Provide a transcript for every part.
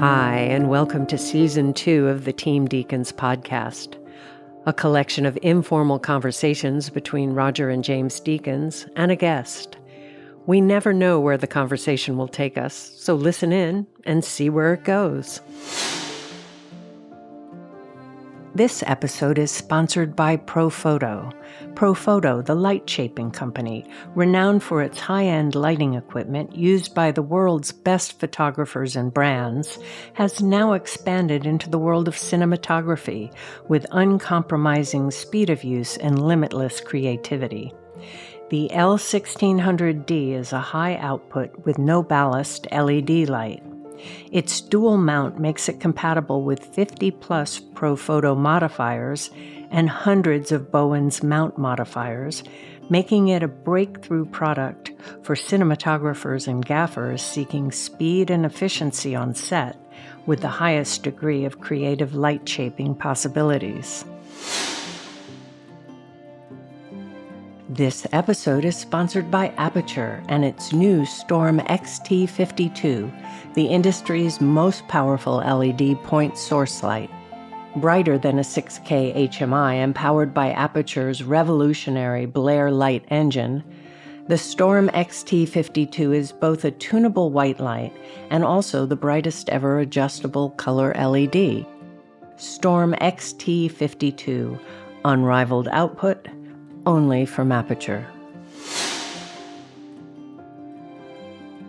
Hi, and welcome to Season 2 of the Team Deakins Podcast, a collection of informal conversations between Roger and James Deakins and a guest. We never know where the conversation will take us, so listen in and see where it goes. This episode is sponsored by Profoto. Profoto, the light-shaping company, renowned for its high-end lighting equipment used by the world's best photographers and brands, has now expanded into the world of cinematography with uncompromising speed of use and limitless creativity. The L1600D is a high-output with no ballast LED light. Its dual mount makes it compatible with 50-plus Profoto modifiers and hundreds of Bowen's mount modifiers, making it a breakthrough product for cinematographers and gaffers seeking speed and efficiency on set with the highest degree of creative light-shaping possibilities. This episode is sponsored by Aperture and its new Storm XT52, the industry's most powerful LED point source light. Brighter than a 6K HMI and powered by Aperture's revolutionary Blair light engine, the Storm XT52 is both a tunable white light and also the brightest ever adjustable color LED. Storm XT52, unrivaled output, only from Aperture.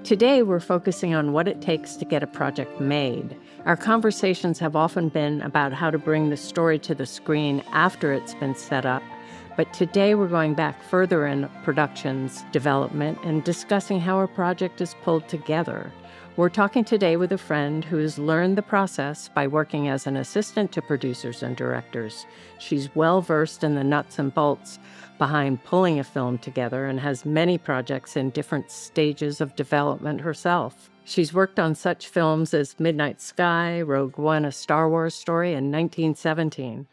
Today, we're focusing on what it takes to get a project made. Our conversations have often been about how to bring the story to the screen after it's been set up, but today we're going back further in production's development and discussing how a project is pulled together. We're talking today with a friend who has learned the process by working as an assistant to producers and directors. She's well-versed in the nuts and bolts behind pulling a film together and has many projects in different stages of development herself. She's worked on such films as Midnight Sky, Rogue One, A Star Wars Story, and 1917.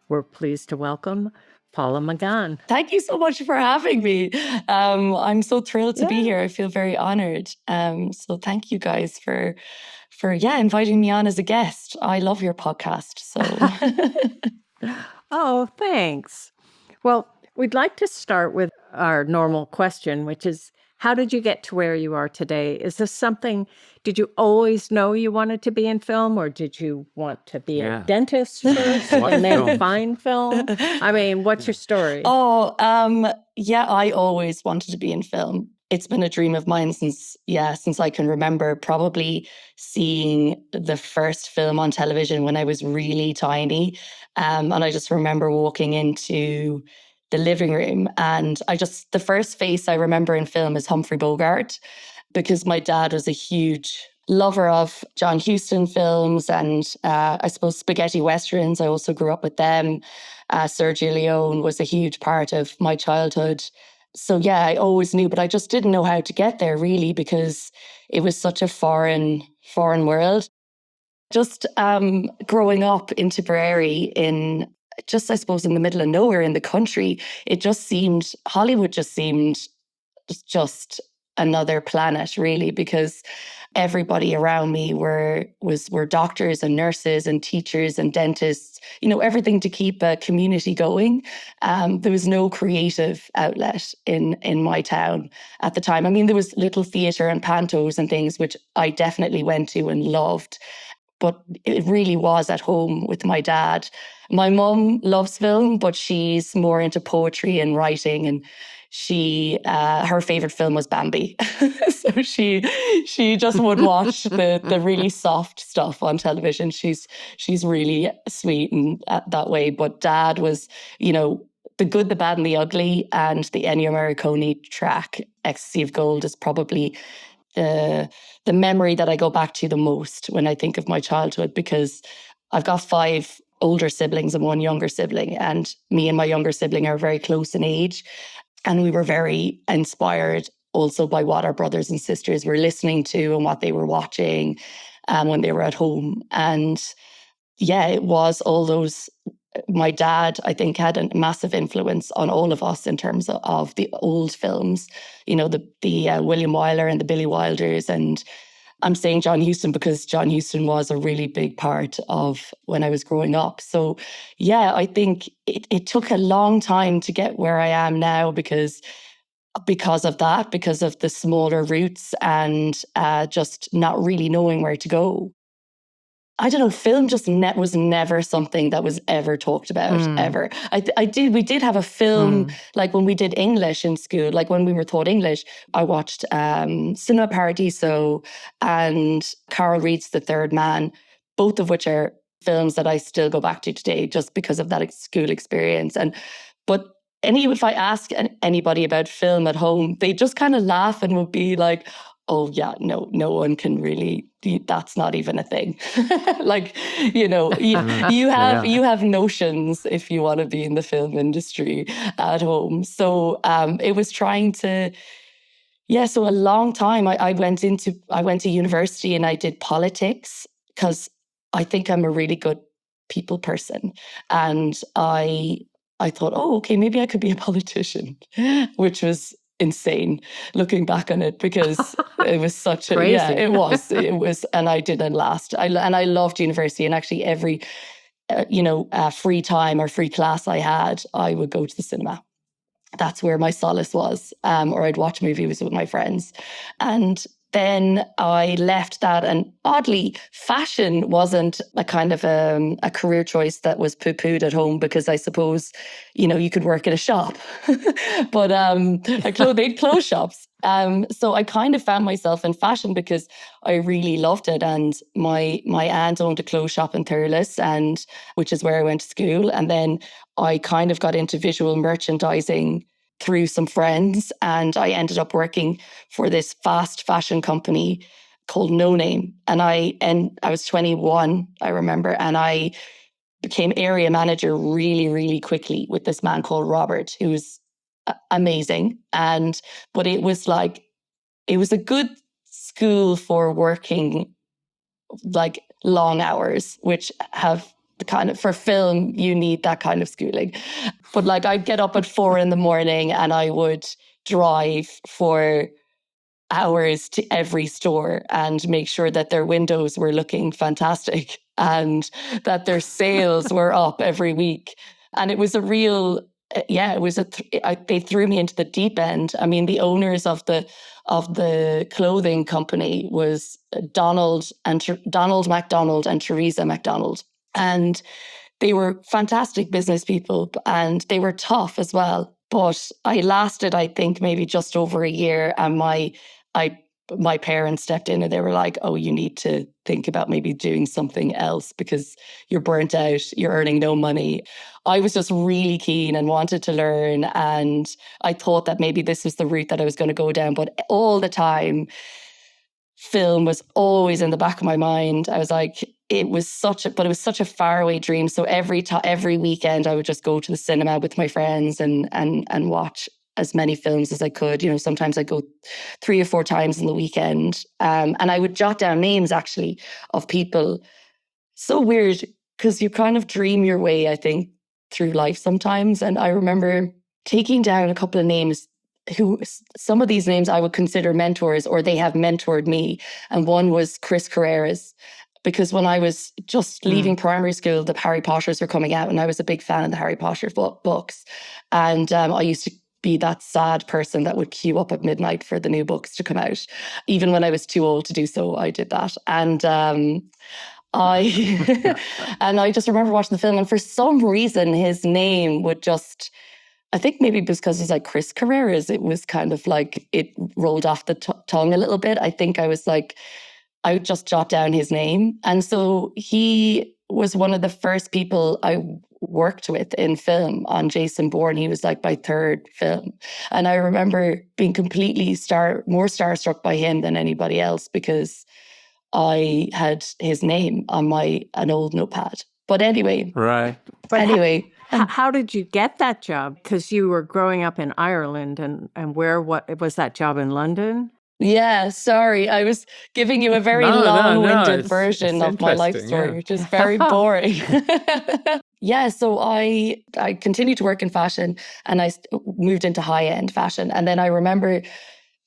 We're pleased to welcome Paula McGann. Thank you so much for having me. I'm so thrilled to be here. I feel very honored. So thank you guys for inviting me on as a guest. I love your podcast. So Oh, thanks. Well, we'd like to start with our normal question, which is, how did you get to where you are today? Is this something, did you always know you wanted to be in film, or did you want to be a dentist first and then find film? I mean, what's your story? I always wanted to be in film. It's been a dream of mine since I can remember, probably seeing the first film on television when I was really tiny. And I just remember walking into the living room, and the first face I remember in film is Humphrey Bogart, because my dad was a huge lover of John Huston films and I suppose spaghetti westerns. I also grew up with them. Sergio Leone was a huge part of my childhood. So I always knew, but I just didn't know how to get there really, because it was such a foreign world. Just growing up in Tipperary I suppose in the middle of nowhere in the country, Hollywood just seemed just another planet really, because everybody around me were doctors and nurses and teachers and dentists, everything to keep a community going. There was no creative outlet in my town at the time. I mean, there was little theatre and pantos and things, which I definitely went to and loved. But it really was at home with my dad. My mum loves film, but she's more into poetry and writing, and her favorite film was Bambi. So she just would watch the really soft stuff on television. She's really sweet and that way. But Dad was, The Good, the Bad and the Ugly, and the Ennio Morricone track Ecstasy of Gold is probably the memory that I go back to the most when I think of my childhood, because I've got 5 older siblings and 1 younger sibling, and me and my younger sibling are very close in age, and we were very inspired also by what our brothers and sisters were listening to and what they were watching when they were at home. And it was all those. My dad, I think, had a massive influence on all of us in terms of the old films, the William Wyler and the Billy Wilders, and I'm saying John Huston because John Huston was a really big part of when I was growing up. So yeah, I think it took a long time to get where I am now because of that, because of the smaller routes and just not really knowing where to go. I don't know, film just was never something that was ever talked about, ever. We did have a film, like when we did English in school, like when we were taught English, I watched Cinema Paradiso and Carol Reed's The Third Man, both of which are films that I still go back to today just because of that school experience. But if I ask anybody about film at home, they just kind of laugh and would be like, oh yeah, no one can really, that's not even a thing. Like, you have notions if you want to be in the film industry at home. So it was trying to, so a long time I went to university and I did politics because I think I'm a really good people person. And I thought, oh, okay, maybe I could be a politician, which was insane looking back on it because it was such a, it was, and I didn't last. I loved university, and actually every, free time or free class I had, I would go to the cinema. That's where my solace was, or I'd watch movies with my friends. And then I left that, and oddly, fashion wasn't a kind of a career choice that was poo-pooed at home because I suppose, you could work in a shop, but clothes shops. So I kind of found myself in fashion because I really loved it. And my aunt owned a clothes shop in Thurles, and which is where I went to school. And then I kind of got into visual merchandising through some friends, and I ended up working for this fast fashion company called No Name. And I was 21, I remember, and I became area manager really, really quickly with this man called Robert, who was amazing. But it was a good school for working like long hours, which have the kind of, for film, you need that kind of schooling. But like I'd get up at 4 a.m. and I would drive for hours to every store and make sure that their windows were looking fantastic and that their sales were up every week. And it was a real, they threw me into the deep end. I mean, the owners of the clothing company was Donald MacDonald and Teresa MacDonald. And they were fantastic business people, and they were tough as well. But I lasted, I think, maybe just over a year, and my parents stepped in and they were like, oh, you need to think about maybe doing something else because you're burnt out, you're earning no money. I was just really keen and wanted to learn, and I thought that maybe this was the route that I was going to go down. But all the time, film was always in the back of my mind. I was like, it was such a faraway dream. So every weekend I would just go to the cinema with my friends and watch as many films as I could. Sometimes I'd go 3 or 4 times in the weekend. And I would jot down names actually of people. So weird because you kind of dream your way, I think, through life sometimes. And I remember taking down a couple of names who, some of these names I would consider mentors, or they have mentored me. And one was Chris Carreras, because when I was just leaving primary school, the Harry Potters were coming out, and I was a big fan of the Harry Potter books. And I used to be that sad person that would queue up at midnight for the new books to come out. Even when I was too old to do so, I did that. And and I just remember watching the film, and for some reason his name would just, I think maybe because he's like Chris Carreras, it was kind of like it rolled off the tongue a little bit. I think I was like, I would just jot down his name. And so he was one of the first people I worked with in film on Jason Bourne. He was like my 3rd film. And I remember being completely more starstruck by him than anybody else because I had his name on an old notepad. But anyway. Right. But anyway. How did you get that job? Because you were growing up in Ireland, and what was that job in London? Yeah, sorry. I was giving you a very long-winded version of my life story, which is very boring. Yeah, so I continued to work in fashion, and I moved into high-end fashion. And then I remember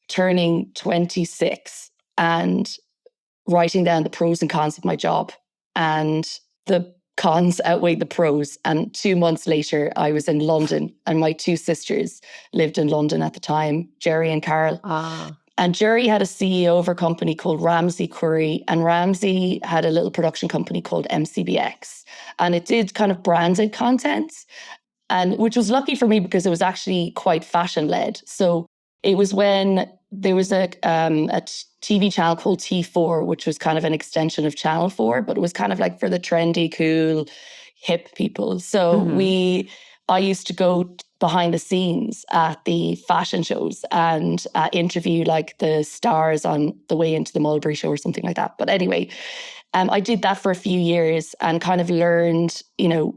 turning 26 and writing down the pros and cons of my job. And the cons outweighed the pros. And 2 months later, I was in London, and my 2 sisters lived in London at the time, Jerry and Carol. And Jerry had a CEO of a company called Ramsey Curry, and Ramsey had a little production company called MCBX. And it did kind of branded content, and which was lucky for me because it was actually quite fashion-led. So it was when there was a TV channel called T4, which was kind of an extension of Channel 4, but it was kind of like for the trendy, cool, hip people. So I used to go behind the scenes at the fashion shows and interview like the stars on the way into the Mulberry show or something like that. But anyway, I did that for a few years and kind of learned,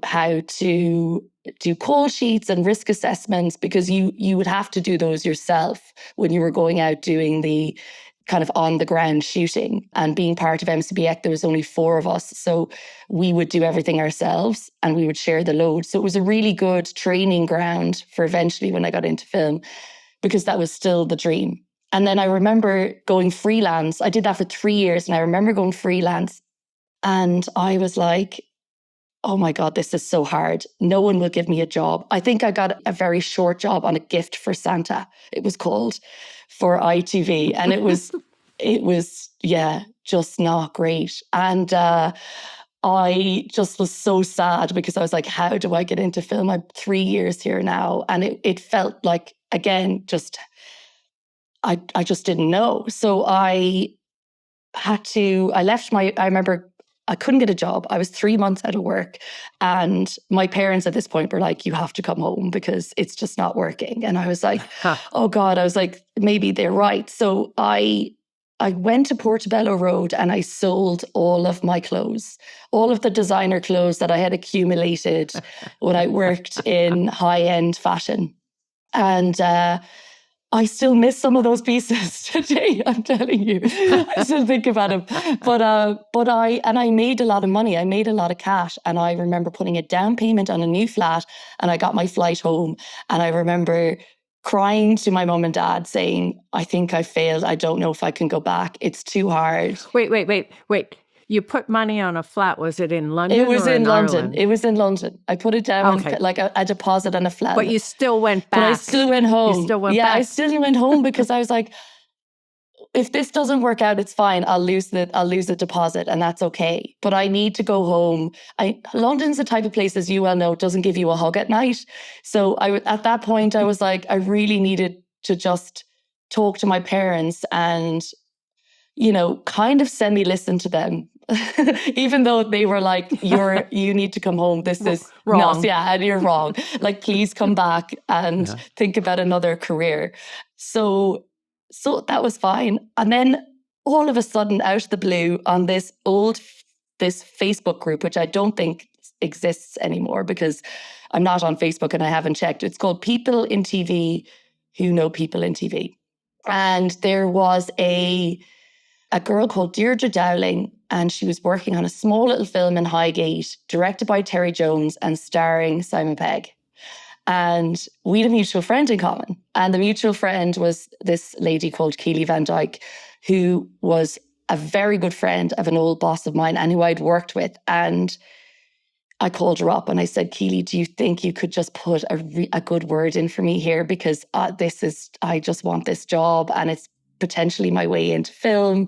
how to do call sheets and risk assessments, because you would have to do those yourself when you were going out doing the kind of on the ground shooting. And being part of MCBX, there was only 4 of us. So we would do everything ourselves and we would share the load. So it was a really good training ground for eventually when I got into film, because that was still the dream. And then I remember going freelance. I did that for 3 years, and I remember going freelance, and I was like, oh my God, this is so hard. No one will give me a job. I think I got a very short job on A Gift for Santa, it was called, for ITV. And it was, just not great. And I just was so sad because I was like, how do I get into film? I'm 3 years here now. And it felt like, again, I just didn't know. So I remember I couldn't get a job. I was 3 months out of work, and my parents at this point were like, you have to come home because it's just not working. And I was like, oh God, I was like, maybe they're right. So I went to Portobello Road and I sold all of my clothes, all of the designer clothes that I had accumulated when I worked in high-end fashion. And I still miss some of those pieces today, I'm telling you. I still think about them. But I made a lot of money. I made a lot of cash. And I remember putting a down payment on a new flat, and I got my flight home. And I remember crying to my mum and dad saying, I think I failed. I don't know if I can go back. It's too hard. Wait. You put money on a flat. Was it in London? It was or in London. Ireland? It was in London. I put it down like a deposit on a flat. But you still went back. But I still went home. You still went back. I still went home because I was like, if this doesn't work out, it's fine. I'll lose the deposit, and that's okay. But I need to go home. London's the type of place, as you well know, doesn't give you a hug at night. So at that point, I was like, I really needed to just talk to my parents and, kind of semi-listen to them. Even though they were like, you need to come home. This is wrong. And you're wrong. Like, please come back and think about another career. So that was fine. And then all of a sudden, out of the blue, on this Facebook group, which I don't think exists anymore because I'm not on Facebook and I haven't checked. It's called People in TV Who Know People in TV. And there was a girl called Deirdre Dowling, and she was working on a small little film in Highgate, directed by Terry Jones and starring Simon Pegg. And we had a mutual friend in common. And the mutual friend was this lady called Keely Van Dyke, who was a very good friend of an old boss of mine and who I'd worked with. And I called her up and I said, Keely, do you think you could just put a good word in for me here? Because I just want this job and it's potentially my way into film.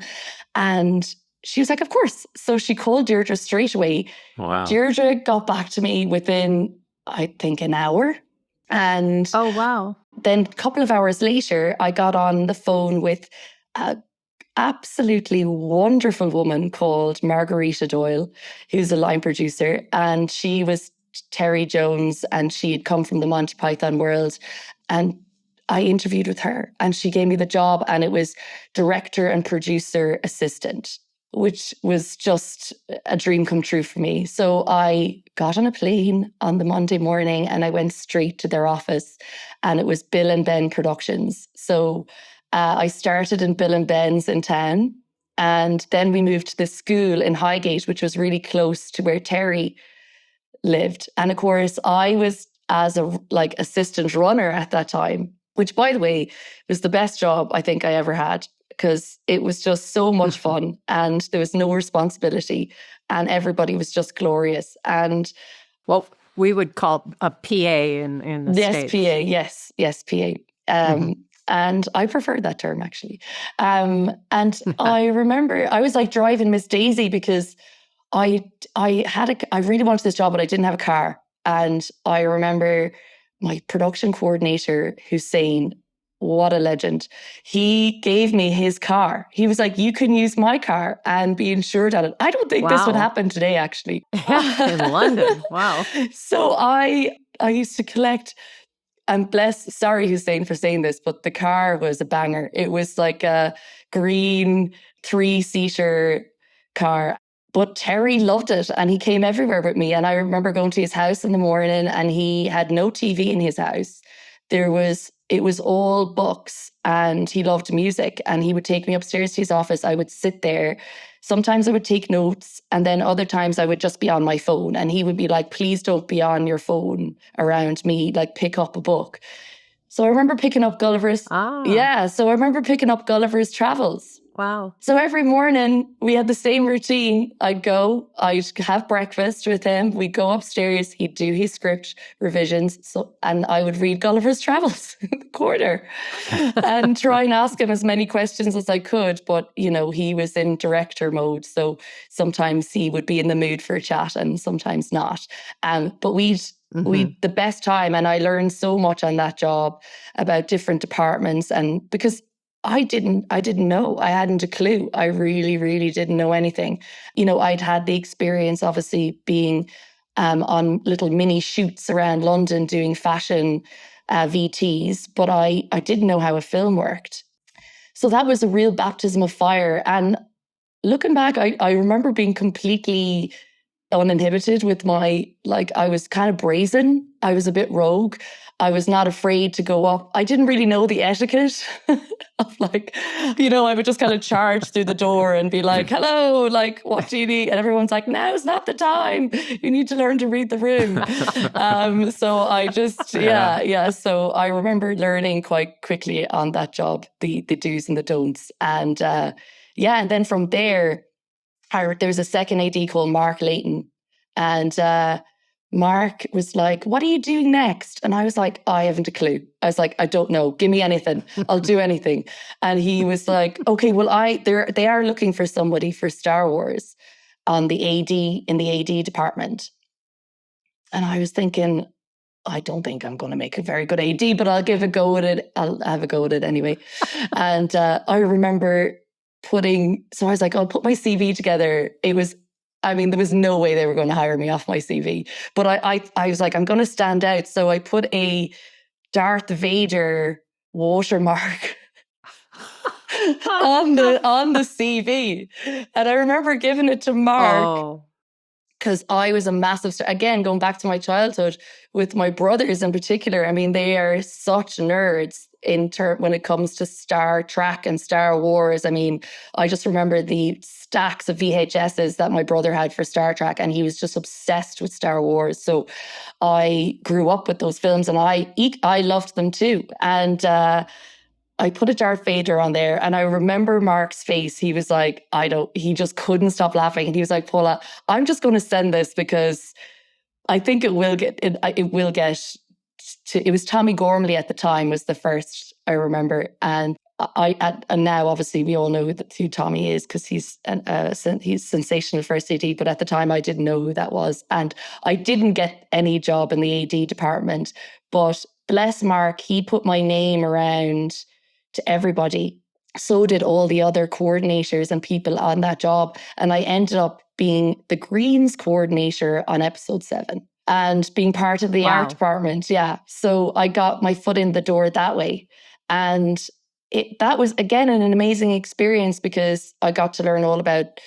And she was like, of course. So she called Deirdre straight away. Wow. Deirdre got back to me within, I think, an hour. And oh, wow. Then a couple of hours later, I got on the phone with an absolutely wonderful woman called Margarita Doyle, who's a line producer. And she was Terry Jones, and she had come from the Monty Python world. And I interviewed with her, and she gave me the job, and it was director and producer assistant, which was just a dream come true for me. So I got on a plane on the Monday morning and I went straight to their office, and it was Bill and Ben Productions. So I started in Bill and Ben's in town, and then we moved to the school in Highgate, which was really close to where Terry lived. And of course, I was as a assistant runner at that time, which, by the way, was the best job I think I ever had. because it was just so much fun and there was no responsibility and everybody was just glorious. And well, we would call a PA in the States. Yes, PA. And I prefer that term, actually. And I remember I was like driving Miss Daisy because I really wanted this job, but I didn't have a car. And I remember my production coordinator, Hussein, what a legend. He gave me his car. He was like, you can use my car and be insured on it. I don't think this would happen today, actually. In London. Wow. So I used to collect, and sorry Hussein for saying this, but the car was a banger. It was like a green 3-seater car. But Terry loved it and he came everywhere with me. And I remember going to his house in the morning and he had no TV in his house. It was all books and he loved music and he would take me upstairs to his office. I would sit there. Sometimes I would take notes and then other times I would just be on my phone and he would be like, please don't be on your phone around me, like pick up a book. So I remember picking up Gulliver's. Yeah. So I remember picking up Gulliver's Travels. Wow. So every morning we had the same routine. I'd have breakfast with him. We'd go upstairs. He'd do his script revisions. And I would read Gulliver's Travels in the corner and try and ask him as many questions as I could. But, you know, he was in director mode. So sometimes he would be in the mood for a chat and sometimes not. But we'd the best time. And I learned so much on that job about different departments. And because I didn't know. I hadn't a clue. I really, really didn't know anything. You know, I'd had the experience, obviously, being on little mini shoots around London doing fashion VTs, but I didn't know how a film worked. So that was a real baptism of fire. And looking back, I remember being completely uninhibited with I was kind of brazen. I was a bit rogue. I was not afraid to go up. I didn't really know the etiquette of I would just kind of charge through the door and be like, hello, like, what do you need? And everyone's like, now's not the time. You need to learn to read the room. So I just, So I remember learning quite quickly on that job, the do's and the don'ts. And and then from there, there was a second AD called Mark Layton. And Mark was like, what are you doing next? And I was like, I haven't a clue. I was like, I don't know. Give me anything. I'll do anything. And he was like, okay, well, they are looking for somebody for Star Wars on the AD, in the AD department. And I was thinking, I don't think I'm going to make a very good AD, but I'll give a go at it. I'll have a go at it anyway. And I remember so I was like, I'll put my CV together. There was no way they were going to hire me off my CV. But I was like, I'm going to stand out. So I put a Darth Vader watermark on the CV. And I remember giving it to Mark because I was a massive star. Again, going back to my childhood with my brothers in particular. I mean, they are such nerds when it comes to Star Trek and Star Wars. I mean, I just remember the stacks of VHSs that my brother had for Star Trek, and he was just obsessed with Star Wars. So I grew up with those films, and I loved them too. And I put a Darth Vader on there, and I remember Mark's face. He was like, he just couldn't stop laughing. And he was like, Paula, I'm just going to send this because I think it will get to, it was Tommy Gormley at the time was the first, I remember. And and now obviously we all know who Tommy is because he's sensational first AD. But at the time I didn't know who that was. And I didn't get any job in the AD department, but bless Mark, he put my name around to everybody. So did all the other coordinators and people on that job. And I ended up being the Greens coordinator on episode 7 and being part of the art department. Yeah. So I got my foot in the door that way. And that was, again, an amazing experience because I got to learn all about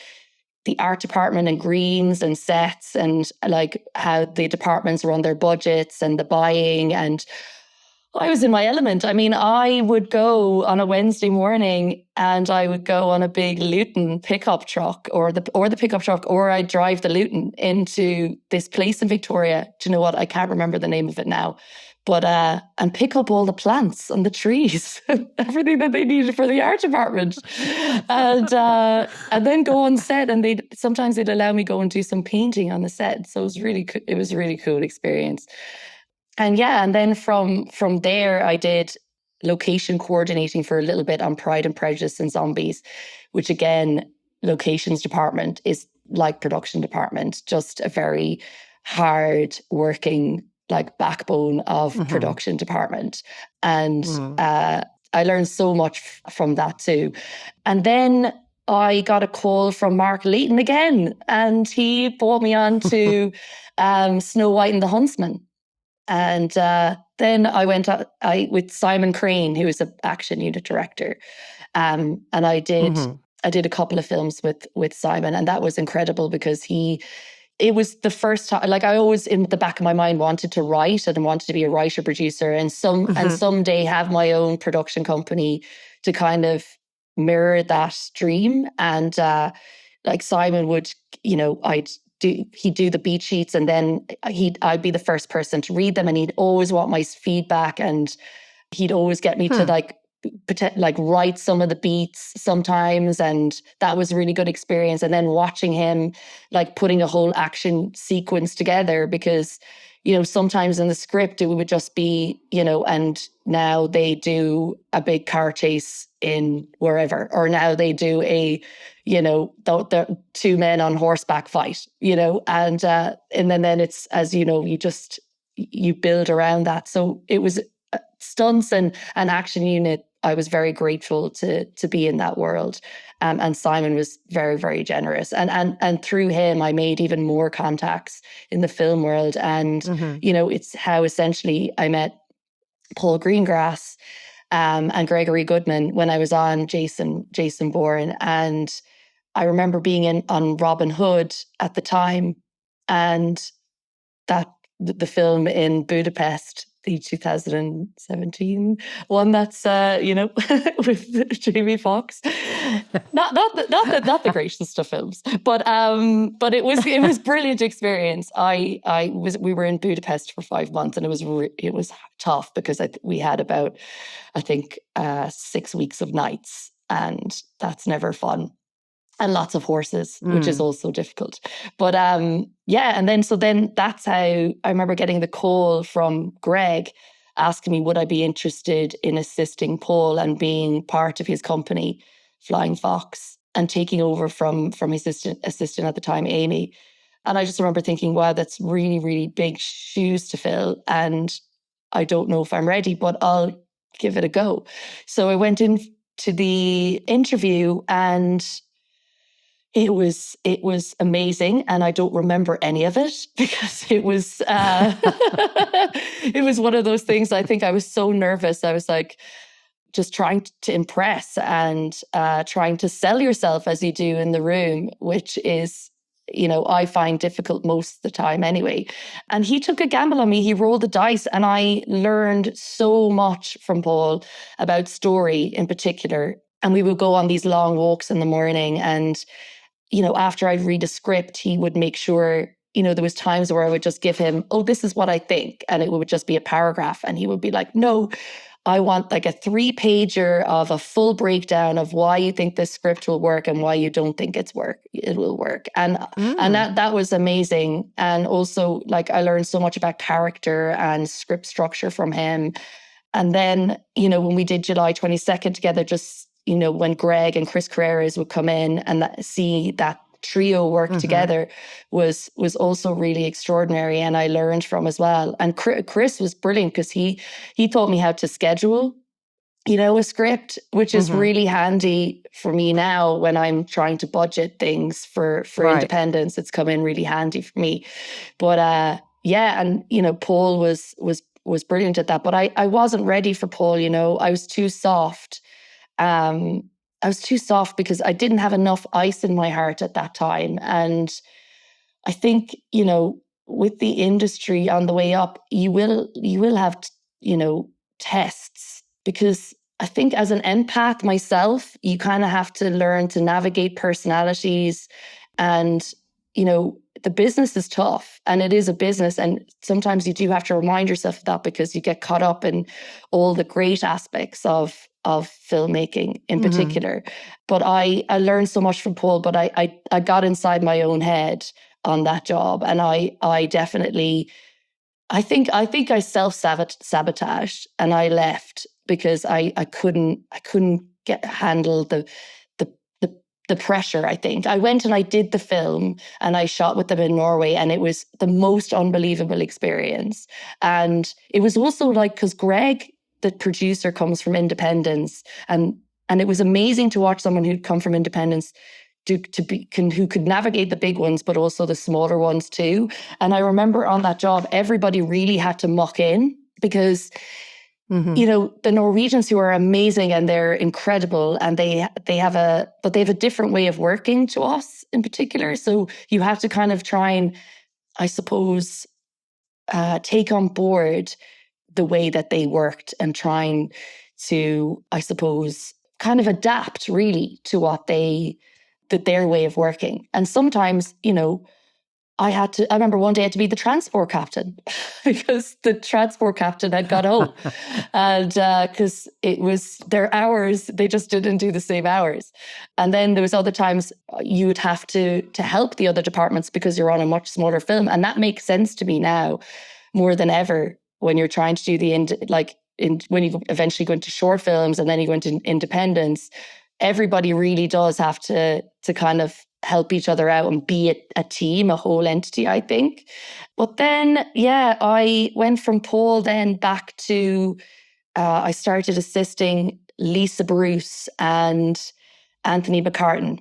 the art department and greens and sets and like how the departments run their budgets and the buying. And I was in my element. I mean, I would go on a Wednesday morning and I would go on a big Luton pickup truck or the pickup truck, or I'd drive the Luton into this place in Victoria. Do you know what? I can't remember the name of it now. but and pick up all the plants and the trees, everything that they needed for the art department, and then go on set. And sometimes they'd allow me go and do some painting on the set. So it was a really cool experience. And yeah, and then from there, I did location coordinating for a little bit on Pride and Prejudice and Zombies, which again, locations department is like production department, just a very hard working like backbone of production department. And I learned so much from that too. And then I got a call from Mark Leighton again, and he brought me on to Snow White and the Huntsman. And then I went out with Simon Crane, who is an action unit director. And I did a couple of films with Simon, and that was incredible because it was the first time, like I always in the back of my mind wanted to write and wanted to be a writer producer and someday have my own production company to kind of mirror that dream. And like Simon would, he'd do the beat sheets, and then I'd be the first person to read them, and he'd always want my feedback, and he'd always get me to like write some of the beats sometimes. And that was a really good experience. And then watching him like putting a whole action sequence together, because sometimes in the script it would just be, and now they do a big car chase in wherever, or now they do a, the two men on horseback fight, and then it's, as you build around that. So it was stunts and action unit. I was very grateful to be in that world. And Simon was very, very generous. And through him, I made even more contacts in the film world. And, it's how essentially I met Paul Greengrass and Gregory Goodman when I was on Jason Bourne. And I remember being on Robin Hood at the time, and that the film in Budapest, the 2017 one that's with Jamie Foxx, not the greatest of films, but it was brilliant experience. We were in Budapest for 5 months, and it was tough because we had about, I think, 6 weeks of nights, and that's never fun. And lots of horses, which is also difficult. But and then that's how I remember getting the call from Greg asking me would I be interested in assisting Paul and being part of his company, Flying Fox, and taking over from his assistant at the time, Amy. And I just remember thinking, wow, that's really, really big shoes to fill. And I don't know if I'm ready, but I'll give it a go. So I went in to the interview, and it was amazing, and I don't remember any of it because it was it was one of those things. I think I was so nervous. I was like just trying to impress and trying to sell yourself as you do in the room, which is, I find difficult most of the time anyway. And he took a gamble on me. He rolled the dice, and I learned so much from Paul about story in particular. And we would go on these long walks in the morning, and after I'd read a script, he would make sure, there was times where I would just give him, oh, this is what I think. And it would just be a paragraph. And he would be like, no, I want like a 3-pager of a full breakdown of why you think this script will work and why you don't think it will work. And that was amazing. And also, like, I learned so much about character and script structure from him. And then, when we did July 22nd together, just when Greg and Chris Carreras would come in and see that trio work together was also really extraordinary, and I learned from as well. And Chris was brilliant because he taught me how to schedule, a script, which is really handy for me now when I'm trying to budget things for independence. It's come in really handy for me. But and Paul was brilliant at that. But I wasn't ready for Paul. I was too soft. I was too soft because I didn't have enough ice in my heart at that time. And I think, with the industry on the way up, you will have, tests, because I think as an empath myself, you kind of have to learn to navigate personalities and, the business is tough, and it is a business. And sometimes you do have to remind yourself of that, because you get caught up in all the great aspects of filmmaking in particular. But I learned so much from Paul, but I got inside my own head on that job. And I definitely, I think I self-sabotaged, and I left because I couldn't handle the pressure. I think I went and I did the film, and I shot with them in Norway, and it was the most unbelievable experience. And it was also like, because Greg, the producer, comes from independence, and it was amazing to watch someone who'd come from independence who could navigate the big ones, but also the smaller ones too. And I remember on that job, everybody really had to muck in, because you know, the Norwegians, who are amazing and they're incredible, and they have a different way of working to us in particular. So you have to kind of try and, I suppose, take on board the way that they worked, and trying to, I suppose, kind of adapt really to their way of working. And sometimes, you know, I remember one day I had to be the transport captain because the transport captain had got home. And because it was their hours, they just didn't do the same hours. And then there was other times you would have to help the other departments, because you're on a much smaller film. And that makes sense to me now more than ever, when you're trying to do when you eventually go into short films, and then you go into independence. Everybody really does have to kind of help each other out and be a team, a whole entity, I think. But then, yeah, I went from Paul then back to, I started assisting Lisa Bruce and Anthony McCartan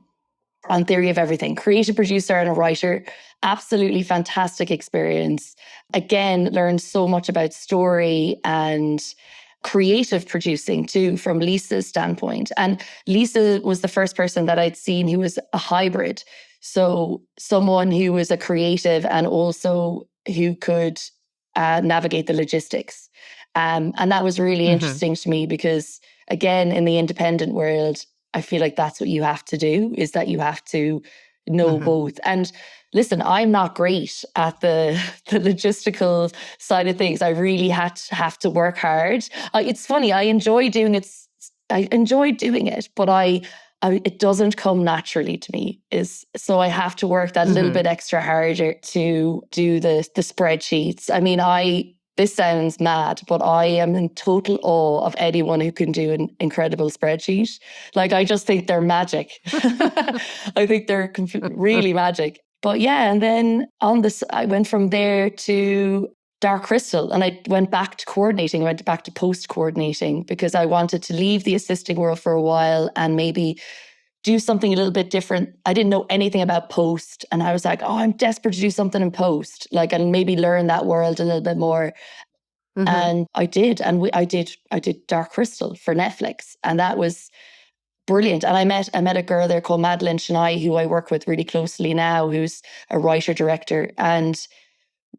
on Theory of Everything, creative producer and a writer. Absolutely fantastic experience. Again, learned so much about story and creative producing too, from Lisa's standpoint. And Lisa was the first person that I'd seen who was a hybrid. So someone who was a creative and also who could navigate the logistics. And that was really interesting to me, because again, in the independent world, I feel like that's what you have to do, is that you have to know both. And listen, I'm not great at the logistical side of things. I really have to work hard. It's funny, I enjoy doing it, but it doesn't come naturally to me. So I have to work that little bit extra harder to do the spreadsheets. I mean, this sounds mad, but I am in total awe of anyone who can do an incredible spreadsheet. Like, I just think they're magic. I think they're really magic. But yeah, and then I went from there to Dark Crystal, and I went back to coordinating. I went back to post coordinating, because I wanted to leave the assisting world for a while and maybe do something a little bit different. I didn't know anything about post, and I was like, oh, I'm desperate to do something in post, like, and maybe learn that world a little bit more. And I did, and I did Dark Crystal for Netflix, and that was brilliant. And I met a girl there called Madeline Chennai, who I work with really closely now, who's a writer director, and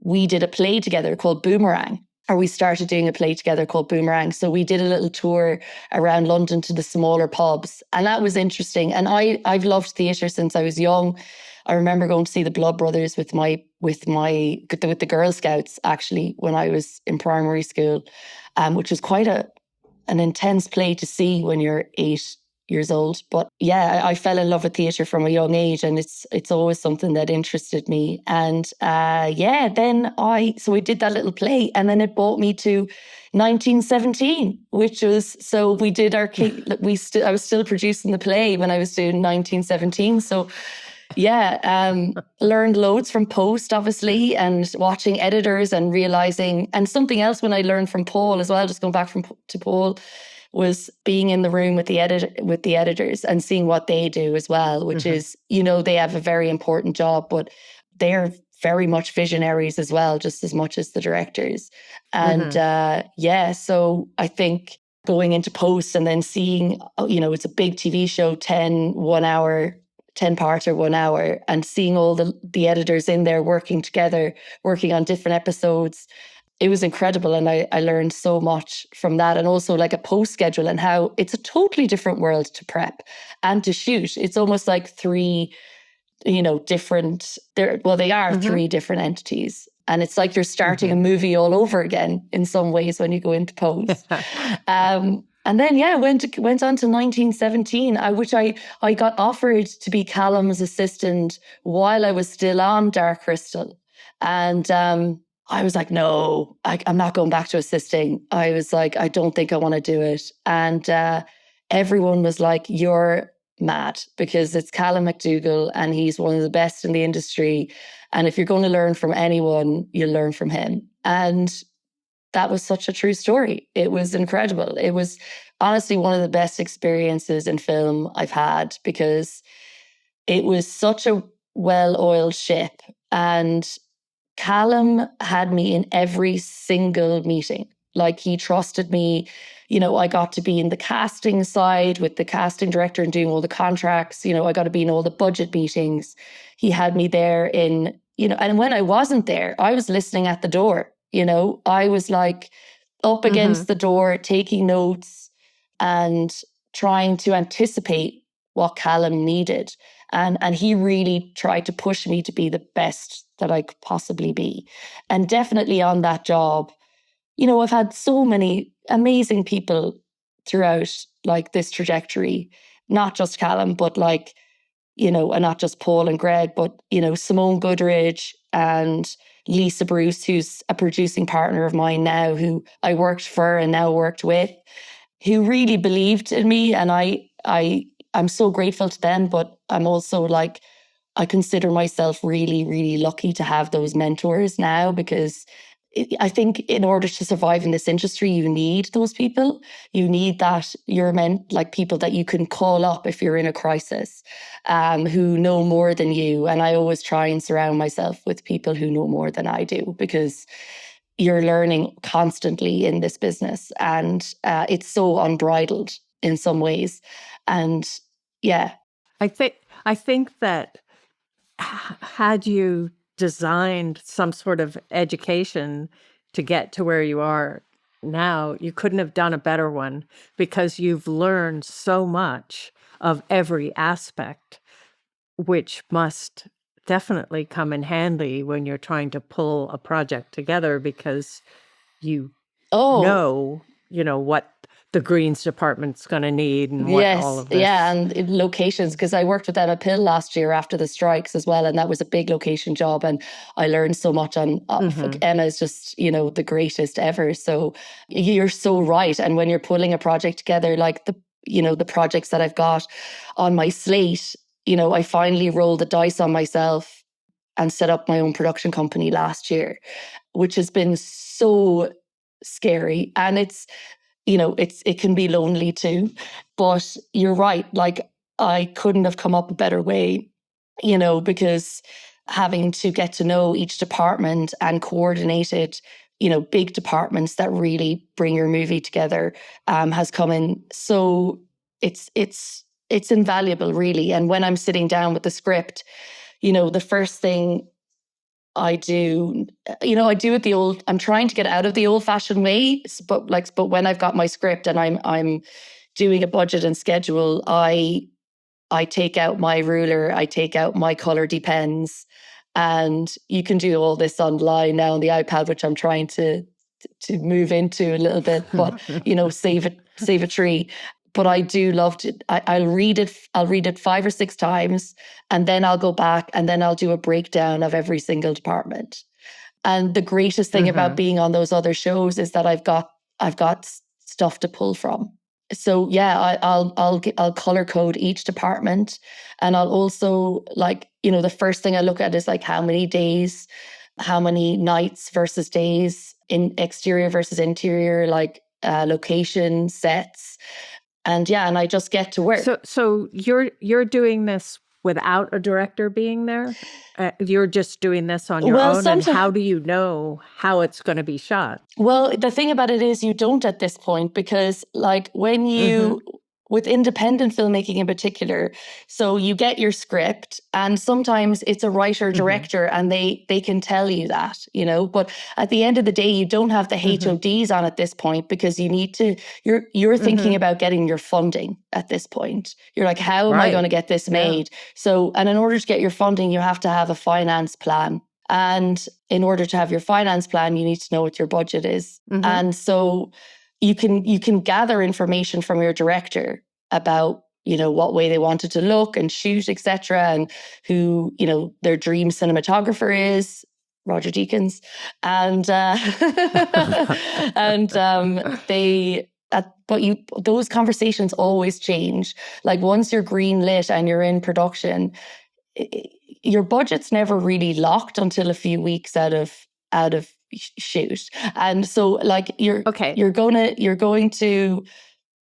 we did a play together called Boomerang. Or we started doing a play together called Boomerang. So we did a little tour around London to the smaller pubs. And that was interesting. And I've loved theatre since I was young. I remember going to see the Blood Brothers with the Girl Scouts, actually, when I was in primary school, which was quite an intense play to see when you're 8 years old. But yeah, I fell in love with theatre from a young age, and it's always something that interested me. And then we did that little play, and then it brought me to 1917, which was, so we did our I was still producing the play when I was doing 1917. So yeah, learned loads from post, obviously, and watching editors and realizing, and something else when I learned from Paul as well, just going back to Paul, was being in the room with the editors and seeing what they do as well, which is, you know, they have a very important job, but they're very much visionaries as well, just as much as the directors. And so I think going into post and then seeing, you know, it's a big TV show, 10-parter, 1 hour, and seeing all the editors in there working together, working on different episodes. It was incredible, and I learned so much from that. And also like a post schedule, and how it's a totally different world to prep and to shoot. It's almost like three different, they are three different entities. And it's like you're starting a movie all over again in some ways when you go into post. And then, went on to 1917, which I got offered to be Callum's assistant while I was still on Dark Crystal. And I was like, no, I'm not going back to assisting. I was like, I don't think I want to do it. And everyone was like, you're mad, because it's Callum McDougall and he's one of the best in the industry. And if you're going to learn from anyone, you'll learn from him. And that was such a true story. It was incredible. It was honestly one of the best experiences in film I've had, because it was such a well-oiled ship. And Callum had me in every single meeting. Like, he trusted me. I got to be in the casting side with the casting director and doing all the contracts. I got to be in all the budget meetings. He had me there and when I wasn't there, I was listening at the door. I was like up against the door, taking notes and trying to anticipate what Callum needed. And he really tried to push me to be the best that I could possibly be. And definitely on that job, I've had so many amazing people throughout like this trajectory, not just Callum, but and not just Paul and Greg, but, Simone Goodridge and Lisa Bruce, who's a producing partner of mine now, who I worked for and now worked with, who really believed in me. And I'm so grateful to them, but I'm also like, I consider myself really, really lucky to have those mentors now, because I think in order to survive in this industry, you need those people. You need that people that you can call up if you're in a crisis, who know more than you. And I always try and surround myself with people who know more than I do, because you're learning constantly in this business, and it's so unbridled in some ways. And yeah, I think that had you designed some sort of education to get to where you are now, you couldn't have done a better one, because you've learned so much of every aspect, which must definitely come in handy when you're trying to pull a project together, because you know what the greens department's going to need and what all of this. Yeah, and locations, because I worked with Emma Pill last year after the strikes as well, and that was a big location job, and I learned so much on Emma is just, the greatest ever. So you're so right. And when you're pulling a project together, like the projects that I've got on my slate, I finally rolled the dice on myself and set up my own production company last year, which has been so scary. And it can be lonely too, but you're right. Like, I couldn't have come up a better way, because having to get to know each department and coordinate it, big departments that really bring your movie together, has come in. So it's invaluable, really. And when I'm sitting down with the script, the first thing I do, I do it I'm trying to get out of the old fashioned way, but when I've got my script and I'm doing a budget and schedule, I take out my ruler, I take out my color pens, and you can do all this online now on the iPad, which I'm trying to move into a little bit, but save a tree. But I do love to, I'll read it 5 or 6 times, and then I'll go back and then I'll do a breakdown of every single department. And the greatest thing about being on those other shows is that I've got stuff to pull from. So yeah, I'll color code each department, and I'll also the first thing I look at is like how many days, how many nights versus days, in exterior versus interior, location, sets. And I just get to work. So you're doing this without a director being there? You're just doing this on your own? And how do you know how it's going to be shot? Well, the thing about it is you don't at this point, because when you with independent filmmaking in particular. So you get your script, and sometimes it's a writer director and they can tell you that, you know, but at the end of the day, you don't have the HODs on at this point, because you need to, you're thinking about getting your funding at this point. You're like, how am I going to get this made? So, and in order to get your funding, you have to have a finance plan. And in order to have your finance plan, you need to know what your budget is. And so you can gather information from your director about, you know, what way they want it to look and shoot, etc., and who, you know, their dream cinematographer is, Roger Deakins, and those conversations always change. Like once you're green lit and you're in production, your budget's never really locked until a few weeks out of shoot. And so like you're going to,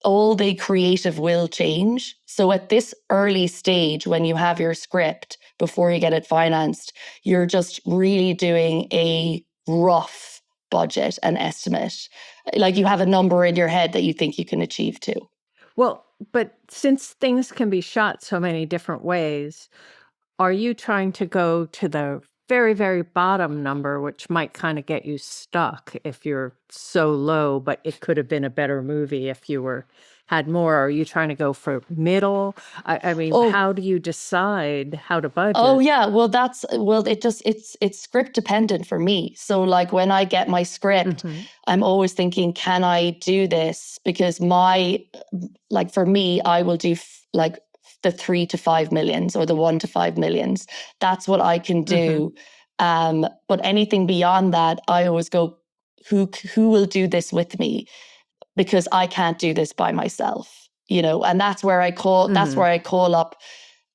all the creative will change. So at this early stage, when you have your script before you get it financed, you're just really doing a rough budget and estimate. Like you have a number in your head that you think you can achieve too. Well, but since things can be shot so many different ways, are you trying to go to the very, very bottom number, which might kind of get you stuck if you're so low, but it could have been a better movie if you had more? Or are you trying to go for middle? I mean, how do you decide how to budget? Oh yeah, well it's script dependent for me. So like when I get my script, I'm always thinking, can I do this? Because for me, I will do like the 3 to 5 millions or the 1 to 5 millions. That's what I can do. But anything beyond that, I always go, who will do this with me? Because I can't do this by myself, you know. And that's where I call up,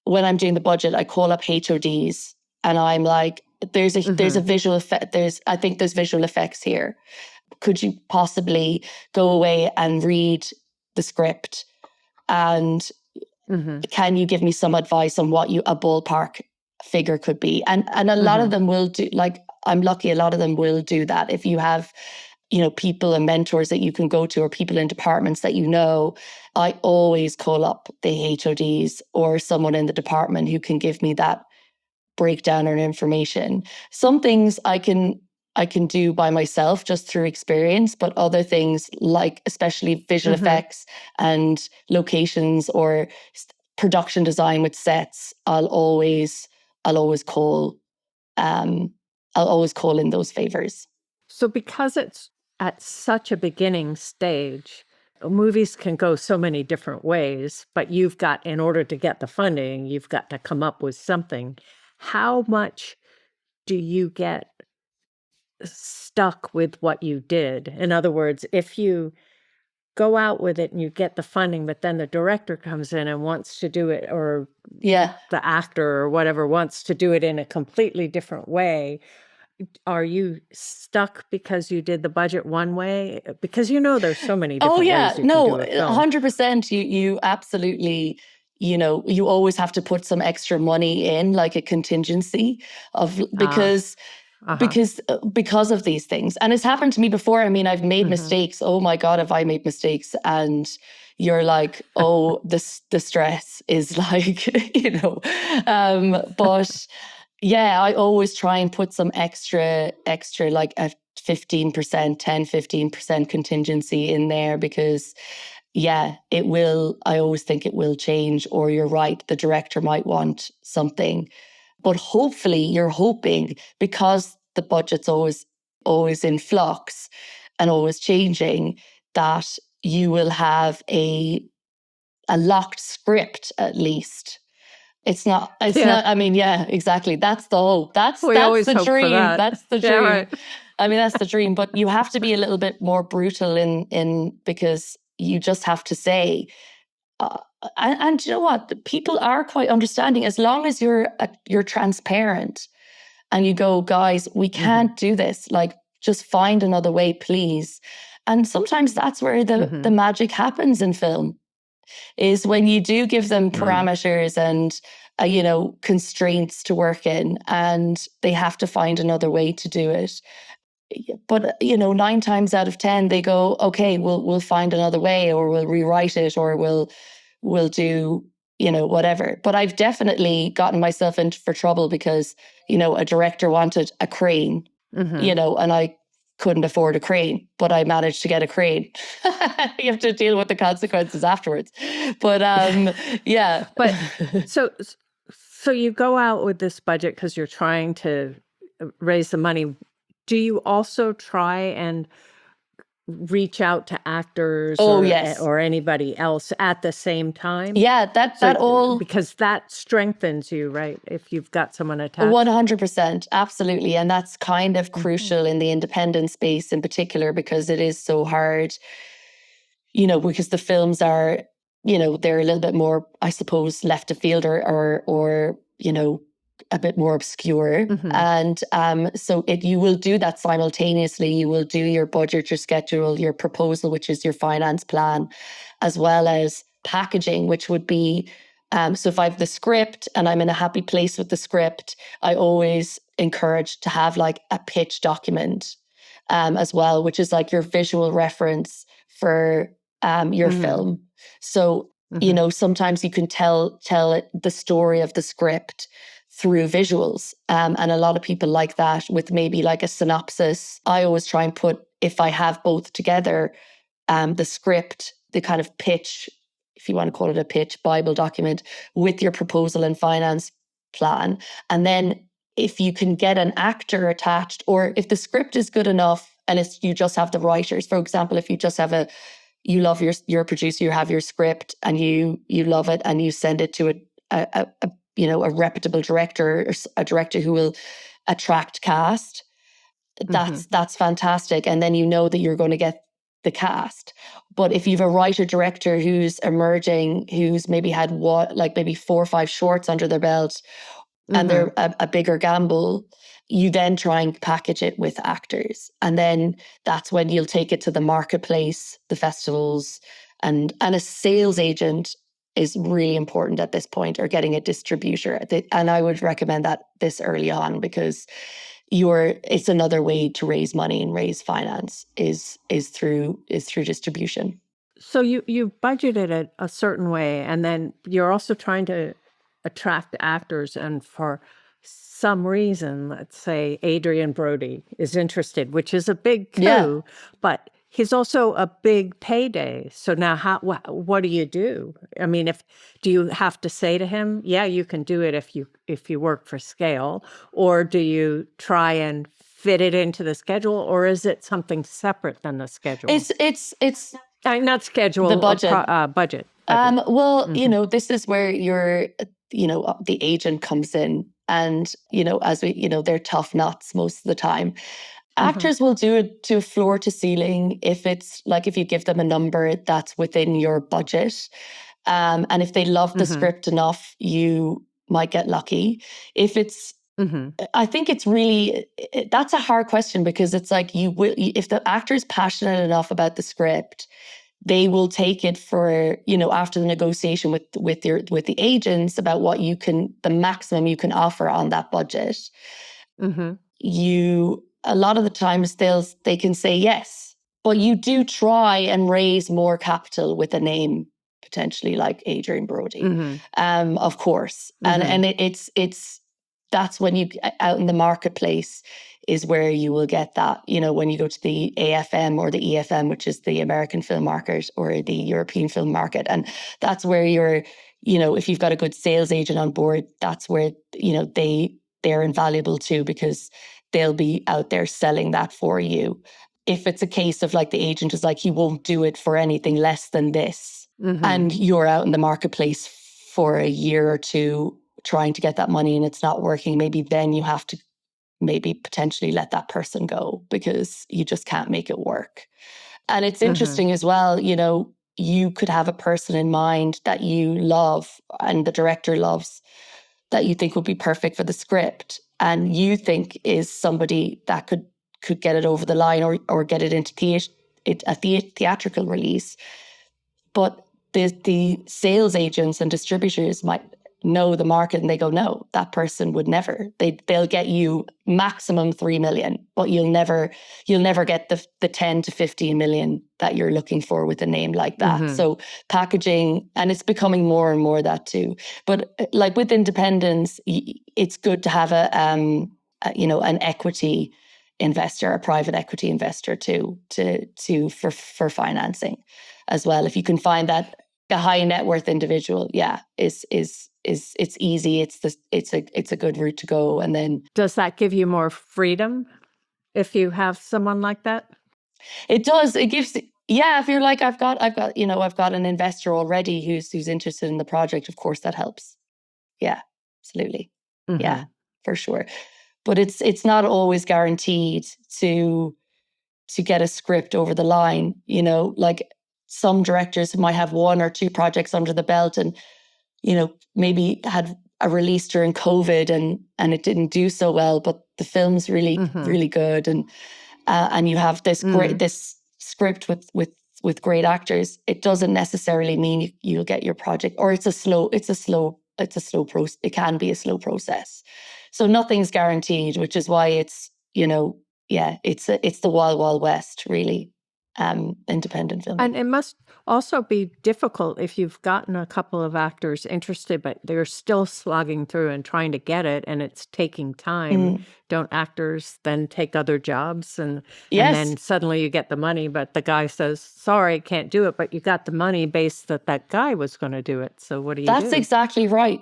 when I'm doing the budget, I call up HODs and I'm like, there's a visual effect. I think there's visual effects here. Could you possibly go away and read the script? And can you give me some advice on what a ballpark figure could be? And a lot of them will do, like, I'm lucky a lot of them will do that. If you have, you know, people and mentors that you can go to, or people in departments that you know, I always call up the HODs or someone in the department who can give me that breakdown or information. Some things I can do by myself just through experience, but other things, like especially visual effects and locations or production design with sets, I'll always call in those favors. So because it's at such a beginning stage, movies can go so many different ways, but you've got, in order to get the funding, you've got to come up with something. How much do you get stuck with what you did? In other words, if you go out with it and you get the funding, but then the director comes in and wants to do it, or the actor or whatever wants to do it in a completely different way, are you stuck because you did the budget one way? Because you know there's so many different ways you can do a film. 100%. You absolutely, you know, you always have to put some extra money in, like a contingency because of these things. And it's happened to me before. I mean, I've made mistakes. Oh my God, have I made mistakes? And you're like, oh, the stress is like, you know, but yeah, I always try and put some extra, like a 15%, 10-15% contingency in there, because yeah, it will. I always think it will change, or you're right, the director might want something. But hopefully you're hoping, because the budget's always in flux and always changing, that you will have a locked script at least. It's not, I mean, yeah, exactly. That's the hope. That's the dream. That's the dream. Right. I mean, that's the dream. But you have to be a little bit more brutal in because you just have to say, and you know what? People are quite understanding, as long as you're transparent and you go, guys, we can't do this. Like, just find another way, please. And sometimes that's where the magic happens in film, is when you do give them parameters and you know, constraints to work in, and they have to find another way to do it. But 9 times out of 10 they go, okay, we'll find another way, or we'll rewrite it, or we'll do whatever. But I've definitely gotten myself into for trouble because a director wanted a crane, and I couldn't afford a crane, but I managed to get a crane. You have to deal with the consequences afterwards. But yeah. But so you go out with this budget because you're trying to raise the money. Do you also try and reach out to actors Yes. or anybody else at the same time? Yeah, that all, because that strengthens you, right? If you've got someone attached. 100%, absolutely. And that's kind of crucial in the independent space in particular, because it is so hard, because the films are, they're a little bit more, I suppose, left of field or a bit more obscure. And so you will do that simultaneously. You will do your budget, your schedule, your proposal, which is your finance plan, as well as packaging, which would be, so if I have the script and I'm in a happy place with the script, I always encourage to have like a pitch document as well, which is like your visual reference for your film. So, sometimes you can tell the story of the script through visuals. And a lot of people like that with maybe like a synopsis. I always try and put, if I have both together, the script, the kind of pitch, if you want to call it a pitch, Bible document, with your proposal and finance plan. And then if you can get an actor attached, or if the script is good enough and you just have the writers, for example, if you just have you love your producer, you have your script and you love it, and you send it to a reputable director, or a director who will attract cast, that's fantastic. And then that you're going to get the cast. But if you've a writer director who's emerging, who's maybe had maybe 4 or 5 shorts under their belt, and they're a bigger gamble, you then try and package it with actors. And then that's when you'll take it to the marketplace, the festivals, and a sales agent is really important at this point, or getting a distributor. And I would recommend that this early on, because it's another way to raise money and raise finance is through distribution. So you budgeted it a certain way, and then you're also trying to attract actors, and for some reason, let's say Adrian Brody is interested, which is a big coup, but he's also a big payday. So now what do you do? I mean, do you have to say to him, yeah, you can do it if you work for scale, or do you try and fit it into the schedule, or is it something separate than the schedule? It's not schedule, the budget. Budget. Well, this is where the agent comes in, and as we they're tough nuts most of the time. Actors will do it to floor to ceiling if it's like, if you give them a number that's within your budget, and if they love the script enough, you might get lucky. If it's I think it's really, that's a hard question, because it's like, if the actor is passionate enough about the script, they will take it for, after the negotiation with the agents about the maximum you can offer on that budget. A lot of the times they can say yes, but you do try and raise more capital with a name potentially like Adrian Brody, of course. And it's that's when you out in the marketplace is where you will get that, when you go to the AFM or the EFM, which is the American film market, or the European film market. And that's where if you've got a good sales agent on board, that's where, they're invaluable too, because they'll be out there selling that for you. If it's a case of like, the agent is like, he won't do it for anything less than this, and you're out in the marketplace for a year or two trying to get that money and it's not working, maybe then you have to potentially let that person go, because you just can't make it work. And it's interesting as well, you could have a person in mind that you love and the director loves, that you think would be perfect for the script, and you think is somebody that could get it over the line, or get it into a theatrical release. But the sales agents and distributors might know the market and they go, no, that person would never. They'll get you maximum 3 million, but you'll never get the 10 to 15 million that you're looking for with a name like that. So packaging, and it's becoming more and more that too. But like with independence, it's good to have an equity investor, a private equity investor for financing as well. If you can find that a high net worth individual, is it's easy. It's a good route to go. And then does that give you more freedom if you have someone like that? It does. It gives. Yeah, if you're like, I've got an investor already who's interested in the project. Of course, that helps. Yeah, absolutely. Yeah, for sure. But it's not always guaranteed to get a script over the line. Like some directors might have 1 or 2 projects under the belt, and maybe had a release during COVID and it didn't do so well, but the film's really really good, and you have this this script with great actors. It doesn't necessarily mean you'll get your project, or it's a slow process. It can be a slow process. So nothing's guaranteed, which is why it's it's the wild west, really. Independent film. And it must also be difficult if you've gotten a couple of actors interested, but they're still slogging through and trying to get it, and it's taking time. Don't actors then take other jobs, and then suddenly you get the money, but the guy says, sorry, can't do it, but you got the money based that guy was going to do it. So what do you do? That's exactly right.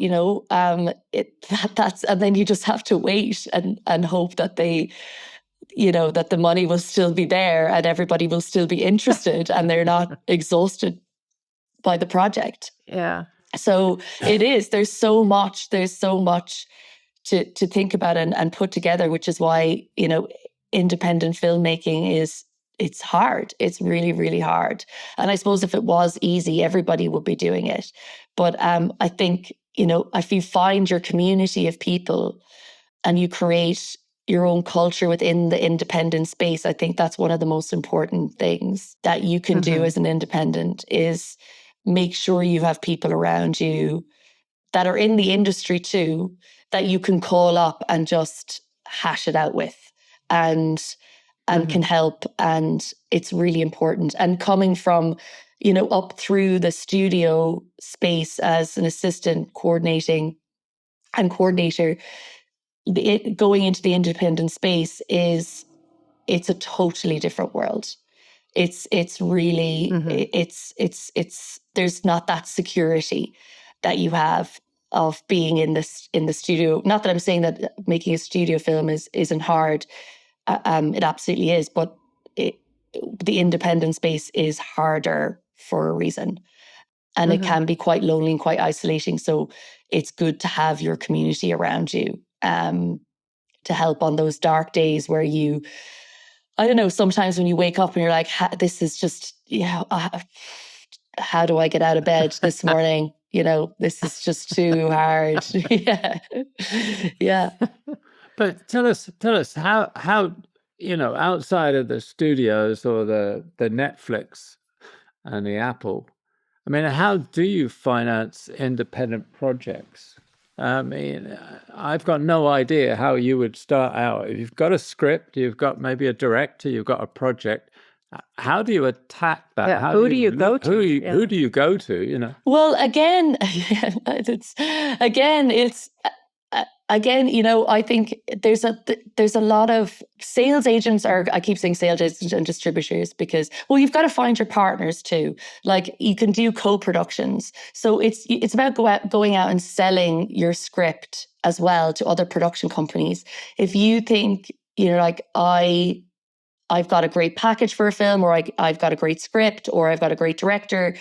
That's, and then you just have to wait and hope that that the money will still be there and everybody will still be interested and they're not exhausted by the project. Yeah. So it is, there's so much to think about and put together, which is why, independent filmmaking it's hard. It's really, really hard. And I suppose if it was easy, everybody would be doing it. But I think, if you find your community of people and you create your own culture within the independent space, I think that's one of the most important things that you can do as an independent, is make sure you have people around you that are in the industry too, that you can call up and just hash it out with and can help. And it's really important. And coming from, up through the studio space as an assistant coordinator, going into the independent space it's a totally different world. It's really it's there's not that security that you have of being in the studio. Not that I'm saying that making a studio film isn't hard. It absolutely is, but the independent space is harder for a reason. And it can be quite lonely and quite isolating. So it's good to have your community around you to help on those dark days where I don't know, sometimes when you wake up and you're like, this is just, how do I get out of bed this morning? This is just too hard. Yeah. But tell us how outside of the studios or the Netflix and the Apple, I mean, how do you finance independent projects? I mean, I've got no idea how you would start out. If you've got a script, you've got maybe a director, you've got a project. How do you attack that? Yeah, who do you go to? Who do you go to? Well, again, I think there's a lot of sales agents I keep saying sales agents and distributors because, well, you've got to find your partners too. Like you can do co-productions. So it's about going out and selling your script as well to other production companies. If you think, like I've got a great package for a film, or I've got a great script, or I've got a great director.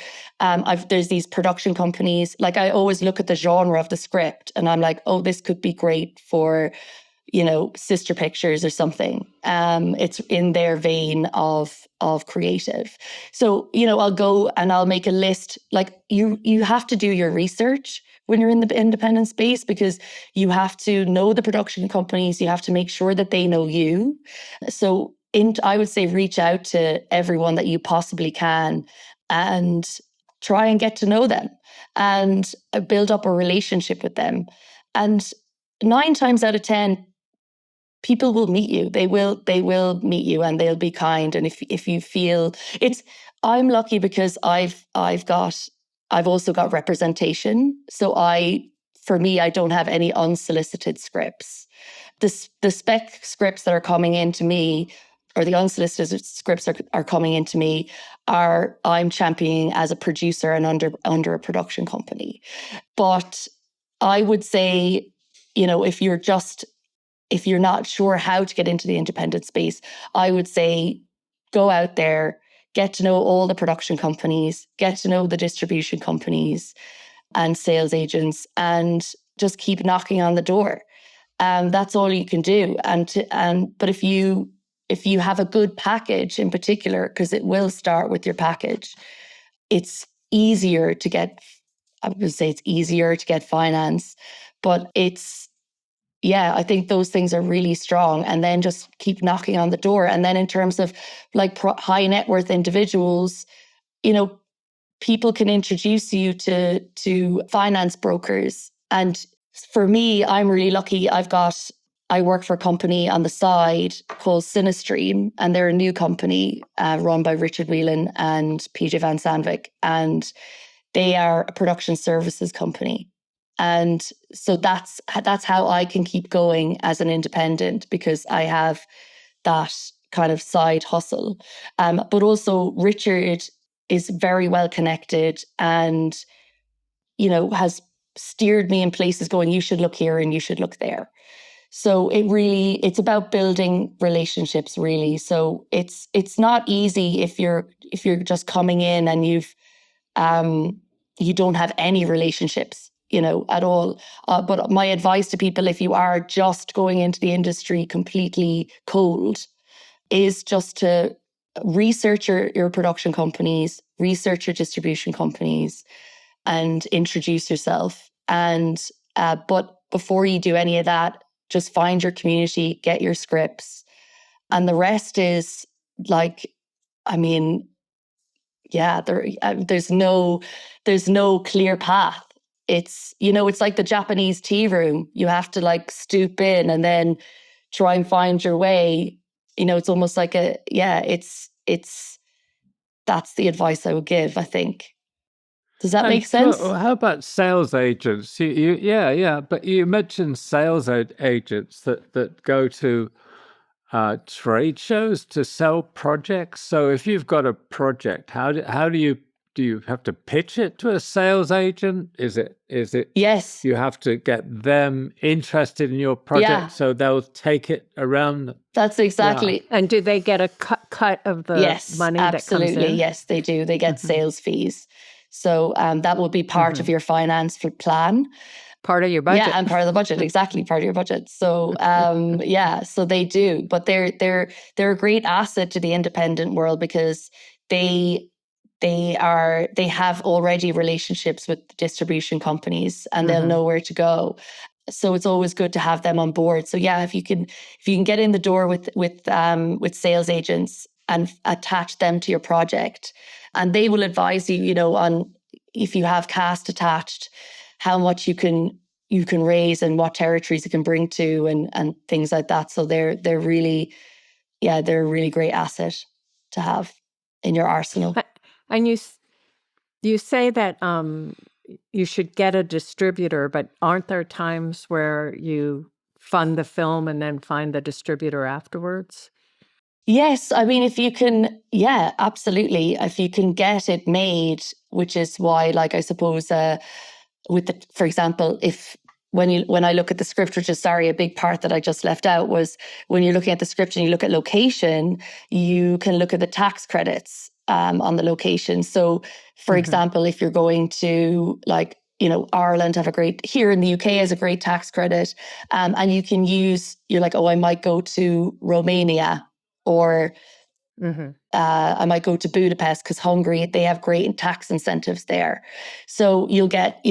There's these production companies. Like I always look at the genre of the script and I'm like, oh, this could be great for, Sister Pictures or something. It's in their vein of creative. So, I'll go and I'll make a list. Like you have to do your research when you're in the independent space, because you have to know the production companies. You have to make sure that they know you. So I would say reach out to everyone that you possibly can and try and get to know them and build up a relationship with them. And 9 times out of 10, people will meet you. They will meet you, and they'll be kind. And if you feel I'm lucky because I've also got representation. So for me, I don't have any unsolicited scripts. The spec scripts that are coming into me, or the unsolicited scripts are coming into me, I'm championing as a producer and under a production company. But I would say, if you're not sure how to get into the independent space, I would say go out there, get to know all the production companies, get to know the distribution companies and sales agents, and just keep knocking on the door. That's all you can do. But if you have a good package in particular, because it will start with your package, it's easier to get. I would say it's easier to get finance, but I think those things are really strong. And then just keep knocking on the door. And then in terms of like high net worth individuals, people can introduce you to finance brokers. And for me, I'm really lucky. I work for a company on the side called Sinistream, and they're a new company run by Richard Whelan and PJ Van Sandvik. And they are a production services company. And so that's how I can keep going as an independent, because I have that kind of side hustle. But also Richard is very well connected and, has steered me in places going, you should look here and you should look there. So it's about building relationships, really. So it's not easy if you're just coming in and you don't have any relationships, at all. But my advice to people, if you are just going into the industry completely cold, is just to research your production companies, research your distribution companies, and introduce yourself. But before you do any of that, just find your community, get your scripts, and the rest is there's no clear path. It's like the Japanese tea room. You have to stoop in and then try and find your way. It's almost like it's that's the advice I would give, I think. Does that make sense? How about sales agents? But you mentioned sales agents that go to trade shows to sell projects. So if you've got a project, how do you have to pitch it to a sales agent? Is it Yes, you have to get them interested in your project so they'll take it around? That's exactly. And do they get a cut of the money that comes in? Absolutely. Yes, they do. They get sales fees. So that will be part of your finance plan. Part of your budget. Yeah, and part of the budget. Exactly, part of your budget. So so they do. But they're a great asset to the independent world, because they have already relationships with distribution companies, and they'll know where to go. So it's always good to have them on board. So if you can get in the door with sales agents and attach them to your project, and they will advise you, on if you have cast attached, how much you can raise and what territories you can bring to, and things like that. So they're really a really great asset to have in your arsenal. And you say that you should get a distributor, but aren't there times where you fund the film and then find the distributor afterwards? Yes, I mean, if you can, absolutely. If you can get it made, which is why, I suppose, for example, when I look at the script, which is, a big part that I just left out, was when you're looking at the script and you look at location, you can look at the tax credits on the location. So, for example, if you're going to Ireland here in the UK has a great tax credit, and you can use, you're like, I might go to Romania, or I might go to Budapest because Hungary, they have great tax incentives there. So you'll get,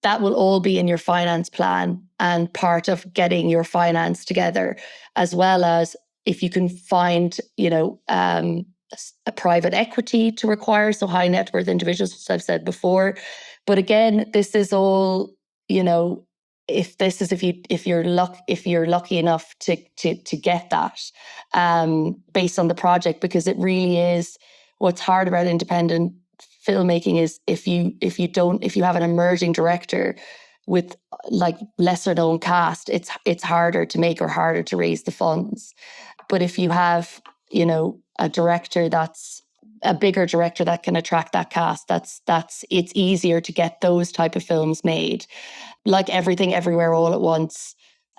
that will all be in your finance plan and part of getting your finance together, as well as if you can find, a private equity to require, so high net worth individuals, as I've said before. But again, this is all, if you're lucky enough to get that, based on the project, because it really is what's hard about independent filmmaking is if you have an emerging director with like lesser known cast, it's harder to make or harder to raise the funds. But if you have, a director that's a bigger director that can attract that cast, it's easier to get those type of films made. Like Everything Everywhere All at Once,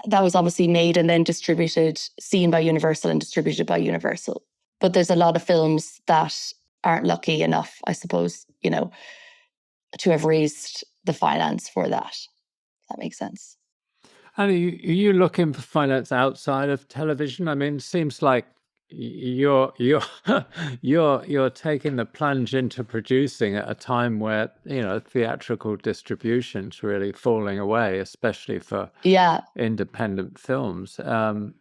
that was obviously made and then distributed, seen by Universal and distributed by Universal. But there's a lot of films that aren't lucky enough, I suppose, to have raised the finance for that. That makes sense. And are you looking for finance outside of television? I mean, it seems like you're you're taking the plunge into producing at a time where theatrical distribution's really falling away, especially for independent films. I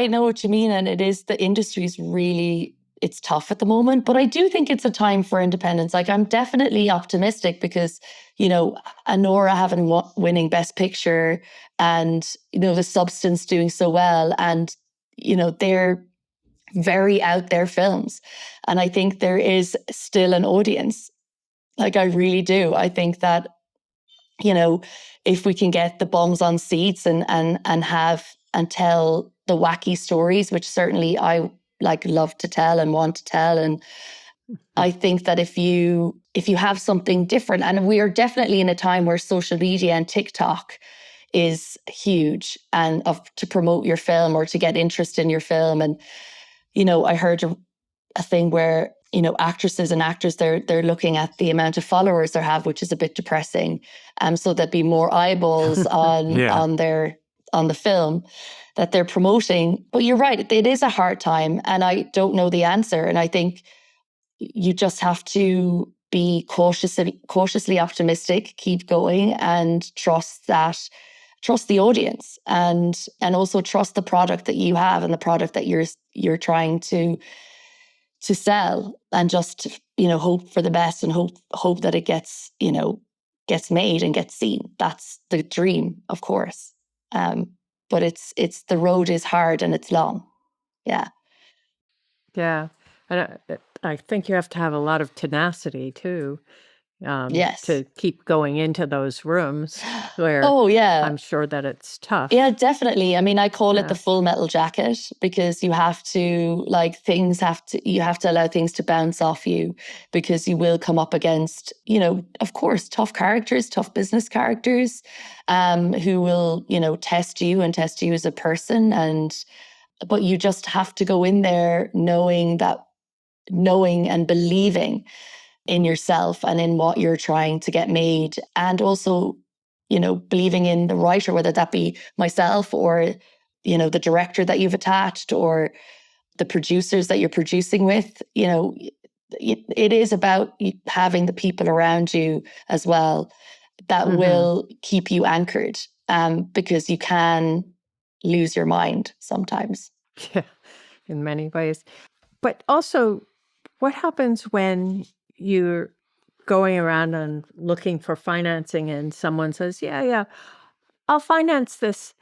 know what you mean, and it is, the industry's really, it's tough at the moment, but I do think it's a time for independence. Like, I'm definitely optimistic because, Anora having winning Best Picture, and, The Substance doing so well, and, they're very out there films. And I think there is still an audience. Like, I really do. I think that, if we can get the bums on seats and tell the wacky stories, which certainly I love to tell and want to tell. And I think that if you have something different, and we are definitely in a time where social media and TikTok is huge, and to promote your film or to get interest in your film. And, I heard a thing where, actresses and actors, they're looking at the amount of followers they have, which is a bit depressing. So there'd be more eyeballs on on the film that they're promoting. But you're right, it is a hard time, and I don't know the answer. And I think you just have to be cautiously optimistic, keep going, and trust the audience, and also trust the product that you have and the product that you're trying to sell, and just hope for the best, and hope that it gets made and gets seen. That's the dream, of course. But it's the road is hard and it's long. Yeah. And I think you have to have a lot of tenacity too, Yes. to keep going into those rooms where I'm sure that it's tough. Yeah, definitely. I mean, I call it the full metal jacket, because you have to you have to allow things to bounce off you, because you will come up against, of course, tough characters, tough business characters, who will, test you as a person. But you just have to go in there knowing and believing in yourself and in what you're trying to get made. And also, believing in the writer, whether that be myself or, the director that you've attached or the producers that you're producing with. It is about having the people around you as well that will keep you anchored, because you can lose your mind sometimes. Yeah, in many ways. But also, what happens when you're going around and looking for financing and someone says, yeah, I'll finance this,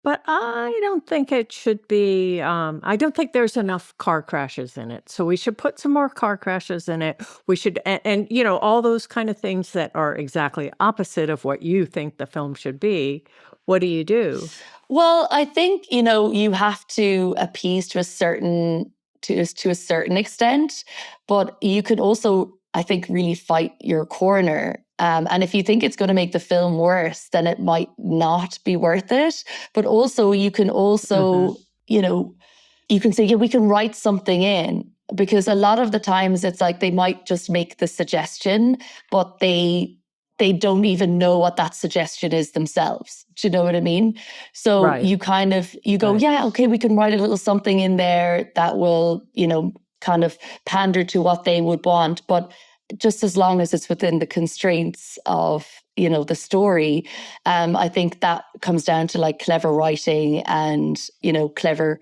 but I don't think it should be, I don't think there's enough car crashes in it. So we should put some more car crashes in it. We should, and all those kind of things that are exactly opposite of what you think the film should be. What do you do? Well, I think, you have to appease to a certain extent, but you could also, I think, really fight your corner. And if you think it's going to make the film worse, then it might not be worth it. But also, you can you can say, we can write something in, because a lot of the times it's like they might just make the suggestion, but they don't even know what that suggestion is themselves. Do you know what I mean? So you go, yeah, okay, we can write a little something in there that will, kind of pander to what they would want. But just as long as it's within the constraints of, the story, I think that comes down to clever writing and, clever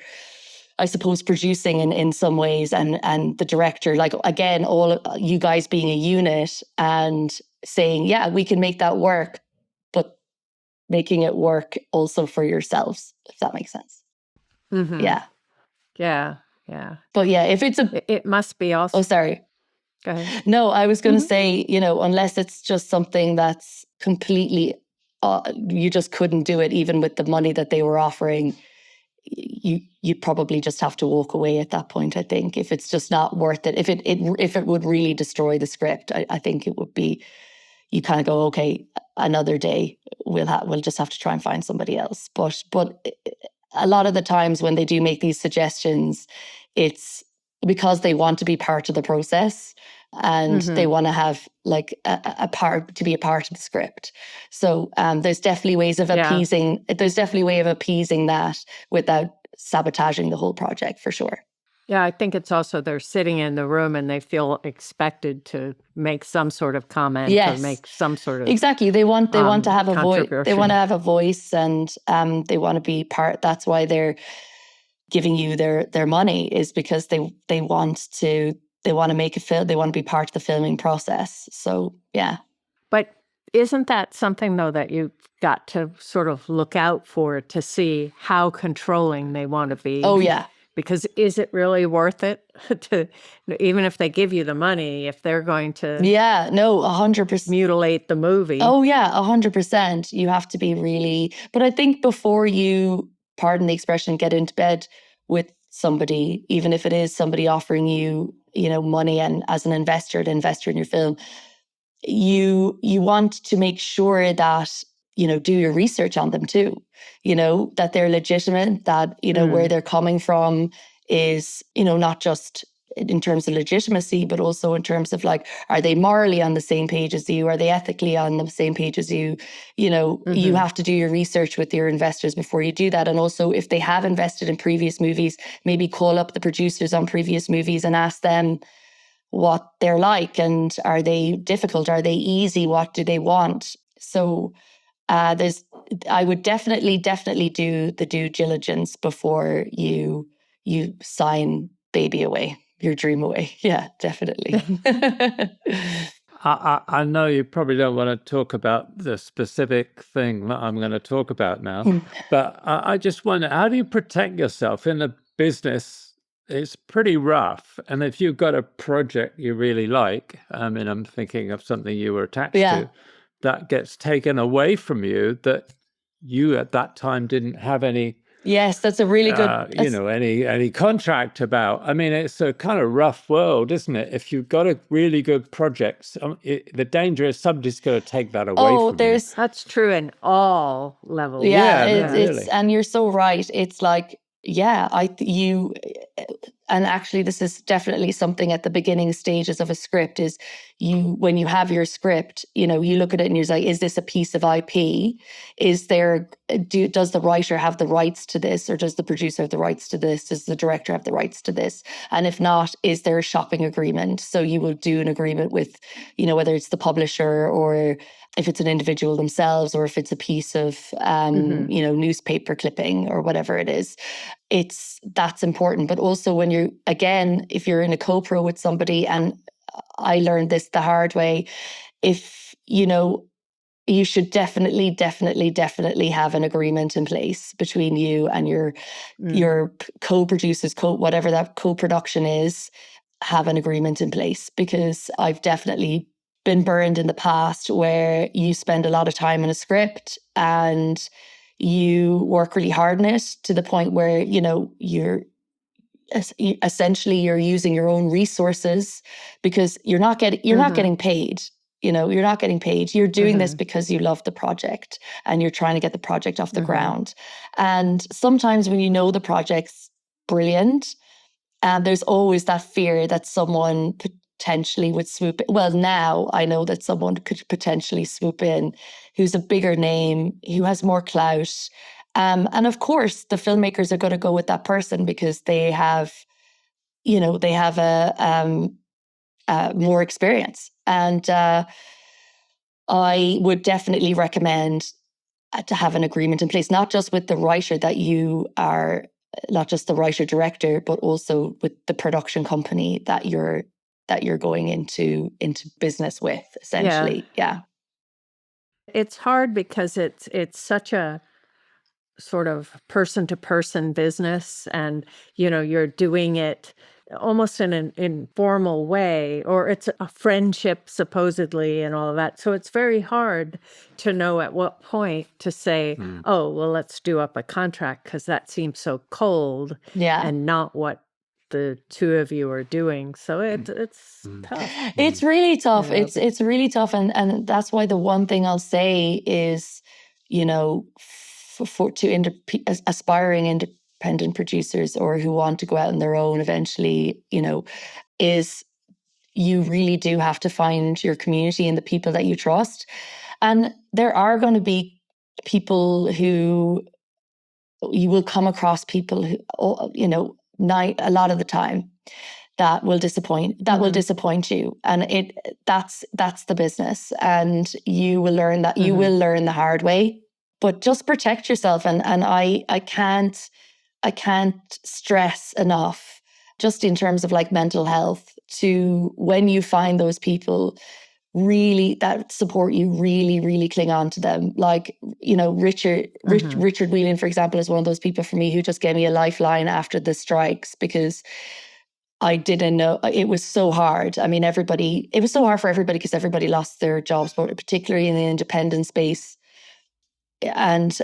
I suppose, producing in some ways, and the director, like, again, all you guys being a unit and saying, yeah, we can make that work, but making it work also for yourselves, if that makes sense. Mm-hmm. Yeah. Yeah. Yeah. But yeah, if it's it must be also. Oh, sorry. Go ahead. No, I was going to say, unless it's just something that's completely, you just couldn't do it, even with the money that they were offering, you probably just have to walk away at that point. I think if it's just not worth it, if it would really destroy the script, I think it would be, you kind of go, okay, another day we'll just have to try and find somebody else. But a lot of the times when they do make these suggestions, it's because they want to be part of the process, and they want to have like a part to be a part of the script. So there's definitely ways of appeasing. There's definitely a way of appeasing that without sabotaging the whole project, for sure. Yeah, I think it's also they're sitting in the room and they feel expected to make some sort of comment or make some sort of exactly. They want to have a voice. They want to have a voice, and they want to be part. That's why they're giving you their money, is because they want to make a film. They want to be part of the filming process. So yeah. But isn't that something though that you've got to sort of look out for to see how controlling they want to be? Oh yeah. Because is it really worth it to, even if they give you the money, if they're going to 100% mutilate the movie? Oh yeah, 100%. You have to be really, but I think before you, pardon the expression, get into bed with somebody, even if it is somebody offering you, money and as an investor to invest in your film, you want to make sure that, do your research on them too, that they're legitimate, that, where they're coming from is, not just in terms of legitimacy, but also in terms of like, are they morally on the same page as you? Are they ethically on the same page as you? You have to do your research with your investors before you do that. And also, if they have invested in previous movies, maybe call up the producers on previous movies and ask them what they're like, and are they difficult? Are they easy? What do they want? So I would definitely do the due diligence before you sign baby away, your dream away. Yeah, definitely. I know you probably don't want to talk about the specific thing that I'm going to talk about now, but I just wonder, how do you protect yourself in a business? It's pretty rough. And if you've got a project you really like, I'm thinking of something you were attached to, that gets taken away from you, that you at that time didn't have any. Yes, that's a really good, any contract about. I mean, it's a kind of rough world, isn't it? If you've got a really good project, the danger is somebody's going to take that away from you. That's true in all levels. It's and you're so right. It's like, and actually this is definitely something at the beginning stages of a script, is when you have your script, you look at it and you're like, is this a piece of IP? Does the writer have the rights to this, or does the producer have the rights to this? Does the director have the rights to this? And if not, is there a shopping agreement? So you will do an agreement with, whether it's the publisher, or if it's an individual themselves, or if it's a piece of, newspaper clipping or whatever it is. That's important. But also if you're in a co-pro with somebody, and I learned this the hard way, if, you should definitely have an agreement in place between you and your co-producers, whatever that co-production is, have an agreement in place. Because I've definitely been burned in the past where you spend a lot of time in a script and you work really hard on it to the point where, you're using your own resources, because you're not getting paid. You're not getting paid. You're doing this because you love the project and you're trying to get the project off the ground. And sometimes when the project's brilliant, and there's always that fear that someone potentially would swoop in. Well, now I know that someone could potentially swoop in who's a bigger name, who has more clout. And of course, the filmmakers are going to go with that person because they have, more experience. And I would definitely recommend to have an agreement in place, not just with the writer that you are not just the writer director, but also with the production company that you're going into business with, essentially. Yeah. It's hard because it's such a sort of person-to-person business, and you're doing it almost in an informal way, or it's a friendship supposedly and all of that. So it's very hard to know at what point to say, oh, well, let's do up a contract, because that seems so cold and not what the two of you are doing. So it's tough. It's really tough. It's really tough. And that's why the one thing I'll say is, to aspiring independent producers, or who want to go out on their own eventually, is you really do have to find your community and the people that you trust. And there are going to be people who you will come across, people who, a lot of the time, that will disappoint you, and that's the business, and you will learn that. You will learn the hard way, but just protect yourself. And I can't stress enough, just in terms of like mental health, to when you find those people really that support you, really cling on to them. Like, Richard Whelan, for example, is one of those people for me who just gave me a lifeline after the strikes, because I didn't know. It was so hard. I mean, it was so hard for everybody, because everybody lost their jobs, but particularly in the independent space. And,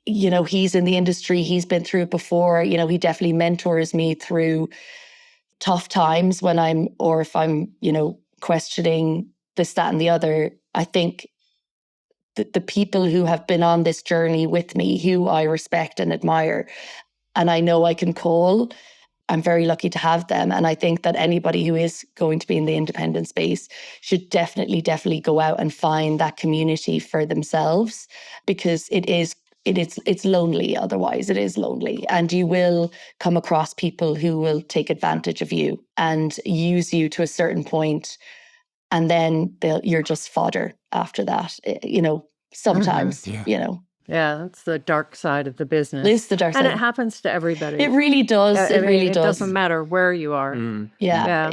he's in the industry, he's been through it before. He definitely mentors me through tough times if I'm, questioning this, that, and the other. I think that the people who have been on this journey with me, who I respect and admire, and I know I can call, I'm very lucky to have them. And I think that anybody who is going to be in the independent space should definitely go out and find that community for themselves, because it's lonely. Otherwise, it is lonely. And you will come across people who will take advantage of you and use you to a certain point. And then you're just fodder after that, sometimes, Yeah, that's the dark side of the business. It's the dark side. And it happens to everybody. It really does. It does. Doesn't matter where you are. Yeah.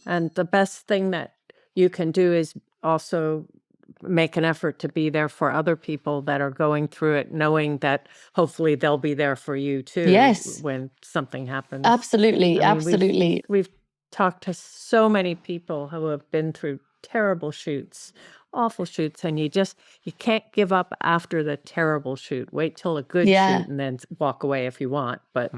And the best thing that you can do is also make an effort to be there for other people that are going through it, knowing that hopefully they'll be there for you too. Yes. When something happens. Absolutely. Absolutely. We've talked to so many people who have been through terrible shoots, awful shoots, and you can't give up after the terrible shoot. Wait till a good shoot and then walk away if you want, but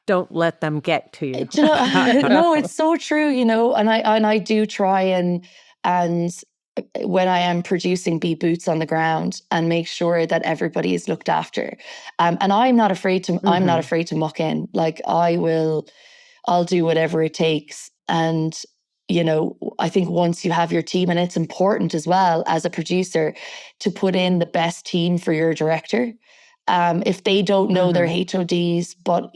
don't let them get to you. No, it's so true, and I do try and when I am producing, be boots on the ground and make sure that everybody is looked after. And I'm not afraid to muck in. Like, I'll do whatever it takes. And I think once you have your team, and it's important as well as a producer to put in the best team for your director. If they don't know their HODs, but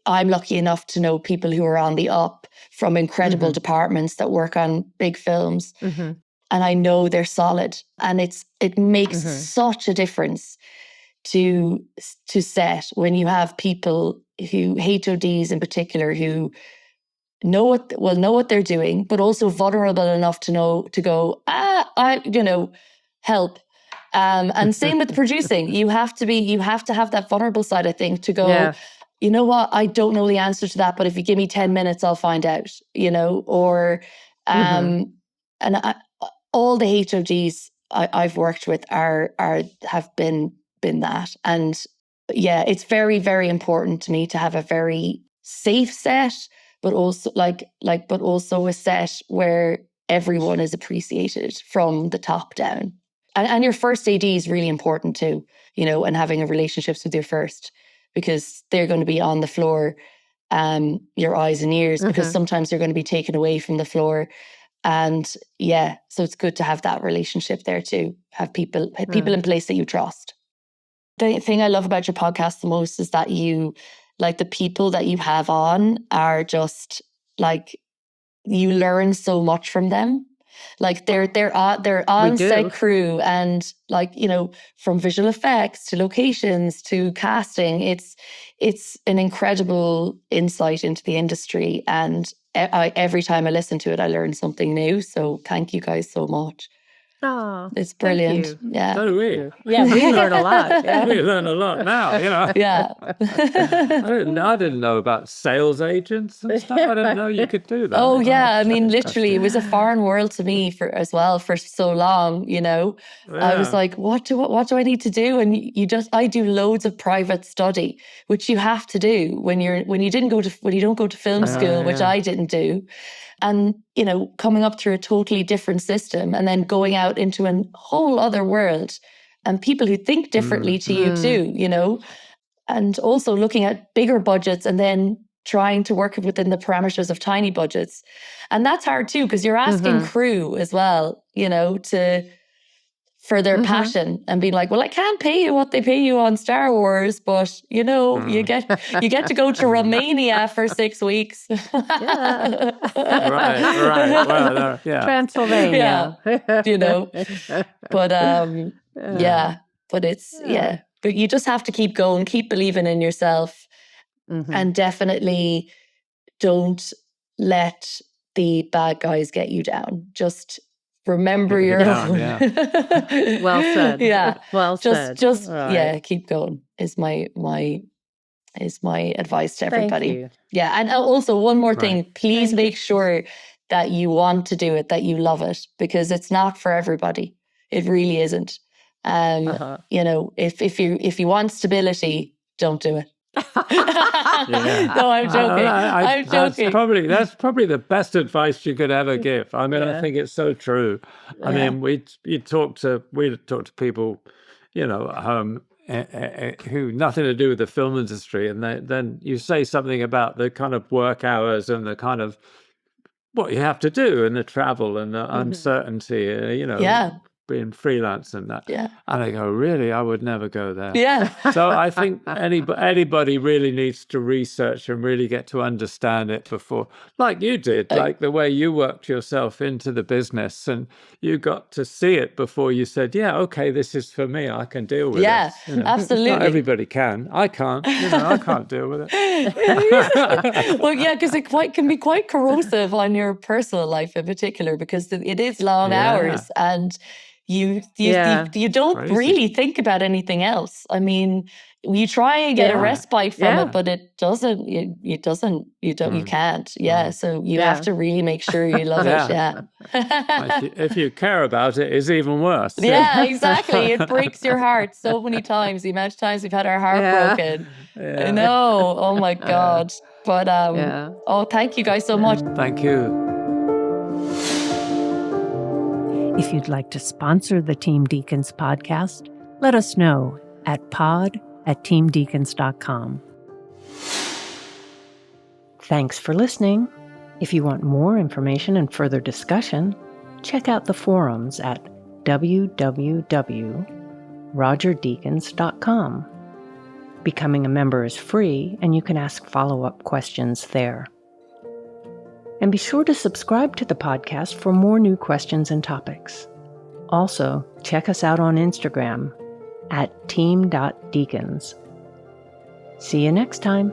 I'm lucky enough to know people who are on the up from incredible departments that work on big films, and I know they're solid, and it makes such a difference to set when you have people who HODs in particular who know what they're doing, but also vulnerable enough to go, help. And same with producing. You have to have that vulnerable side, I think, to go, you know what, I don't know the answer to that, but if you give me 10 minutes, I'll find out, or, and all the HODs I've worked with have been that. And yeah, it's very, very important to me to have a very safe set, but also but also a set where everyone is appreciated from the top down. And your first AD is really important too, and having a relationships with your first, because they're going to be on the floor, your eyes and ears, because sometimes you're going to be taken away from the floor. And so it's good to have that relationship there too. Have people in place that you trust. The thing I love about your podcast the most is that the people that you have on are just like, you learn so much from them. Like they're on set crew, and like, you know, from visual effects to locations to casting, it's an incredible insight into the industry. And every time I listen to it, I learn something new. So thank you guys so much. Oh, it's brilliant. Thank you. Yeah. So do we. Yeah, we learn a lot. Yeah. We learn a lot now, you know. Yeah. I didn't know about sales agents and stuff. I didn't know you could do that. Oh yeah, I mean, literally, it was a foreign world to me for so long. You know, I was like, what do I need to do? And I do loads of private study, which you have to do when you don't go to film school, which I didn't do. And, you know, coming up through a totally different system and then going out into a whole other world and people who think differently to you too, you know, and also looking at bigger budgets and then trying to work within the parameters of tiny budgets. And that's hard too, because you're asking crew as well, you know, for their passion and being like, well, I can't pay you what they pay you on Star Wars, but you know, you get to go to Romania for 6 weeks. Right. Well, Transylvania. You know, but but it's but you just have to keep going, keep believing in yourself, and definitely don't let the bad guys get you down. Just remember your own. Well said. Yeah. Well said. Just keep going is my advice to everybody. Thank you. Yeah. And also one more thing, please make sure that you want to do it, that you love it, because it's not for everybody. It really isn't. You know, if you want stability, don't do it. No, I'm joking. I'm joking. That's probably the best advice you could ever give. I mean, I think it's so true. I mean, we talk to people, you know, at home who nothing to do with the film industry, and then you say something about the kind of work hours and the kind of what you have to do and the travel and the uncertainty, you know, being freelance and that. Yeah. And I go, really? I would never go there. Yeah. So I think anybody really needs to research and really get to understand it before, like you did, like the way you worked yourself into the business and you got to see it before you said, yeah, okay, this is for me. I can deal with it. You know? Absolutely. Not everybody can. I can't. You know, I can't deal with it. Well, yeah, because it can be quite corrosive on your personal life in particular, because it is long hours and you don't really think about anything else. I mean, you try and get a respite from it, but it doesn't. You can't. Yeah, so you have to really make sure you love it. Yeah. If you care about it, it's even worse. Yeah, exactly. It breaks your heart so many times. The amount of times we've had our heart broken. I know. Oh my God. But thank you guys so much. Thank you. If you'd like to sponsor the Team Deakins podcast, let us know at pod@teamdeakins.com. Thanks for listening. If you want more information and further discussion, check out the forums at www.rogerdeakins.com. Becoming a member is free, and you can ask follow-up questions there. And be sure to subscribe to the podcast for more new questions and topics. Also, check us out on Instagram at team.deakins. See you next time.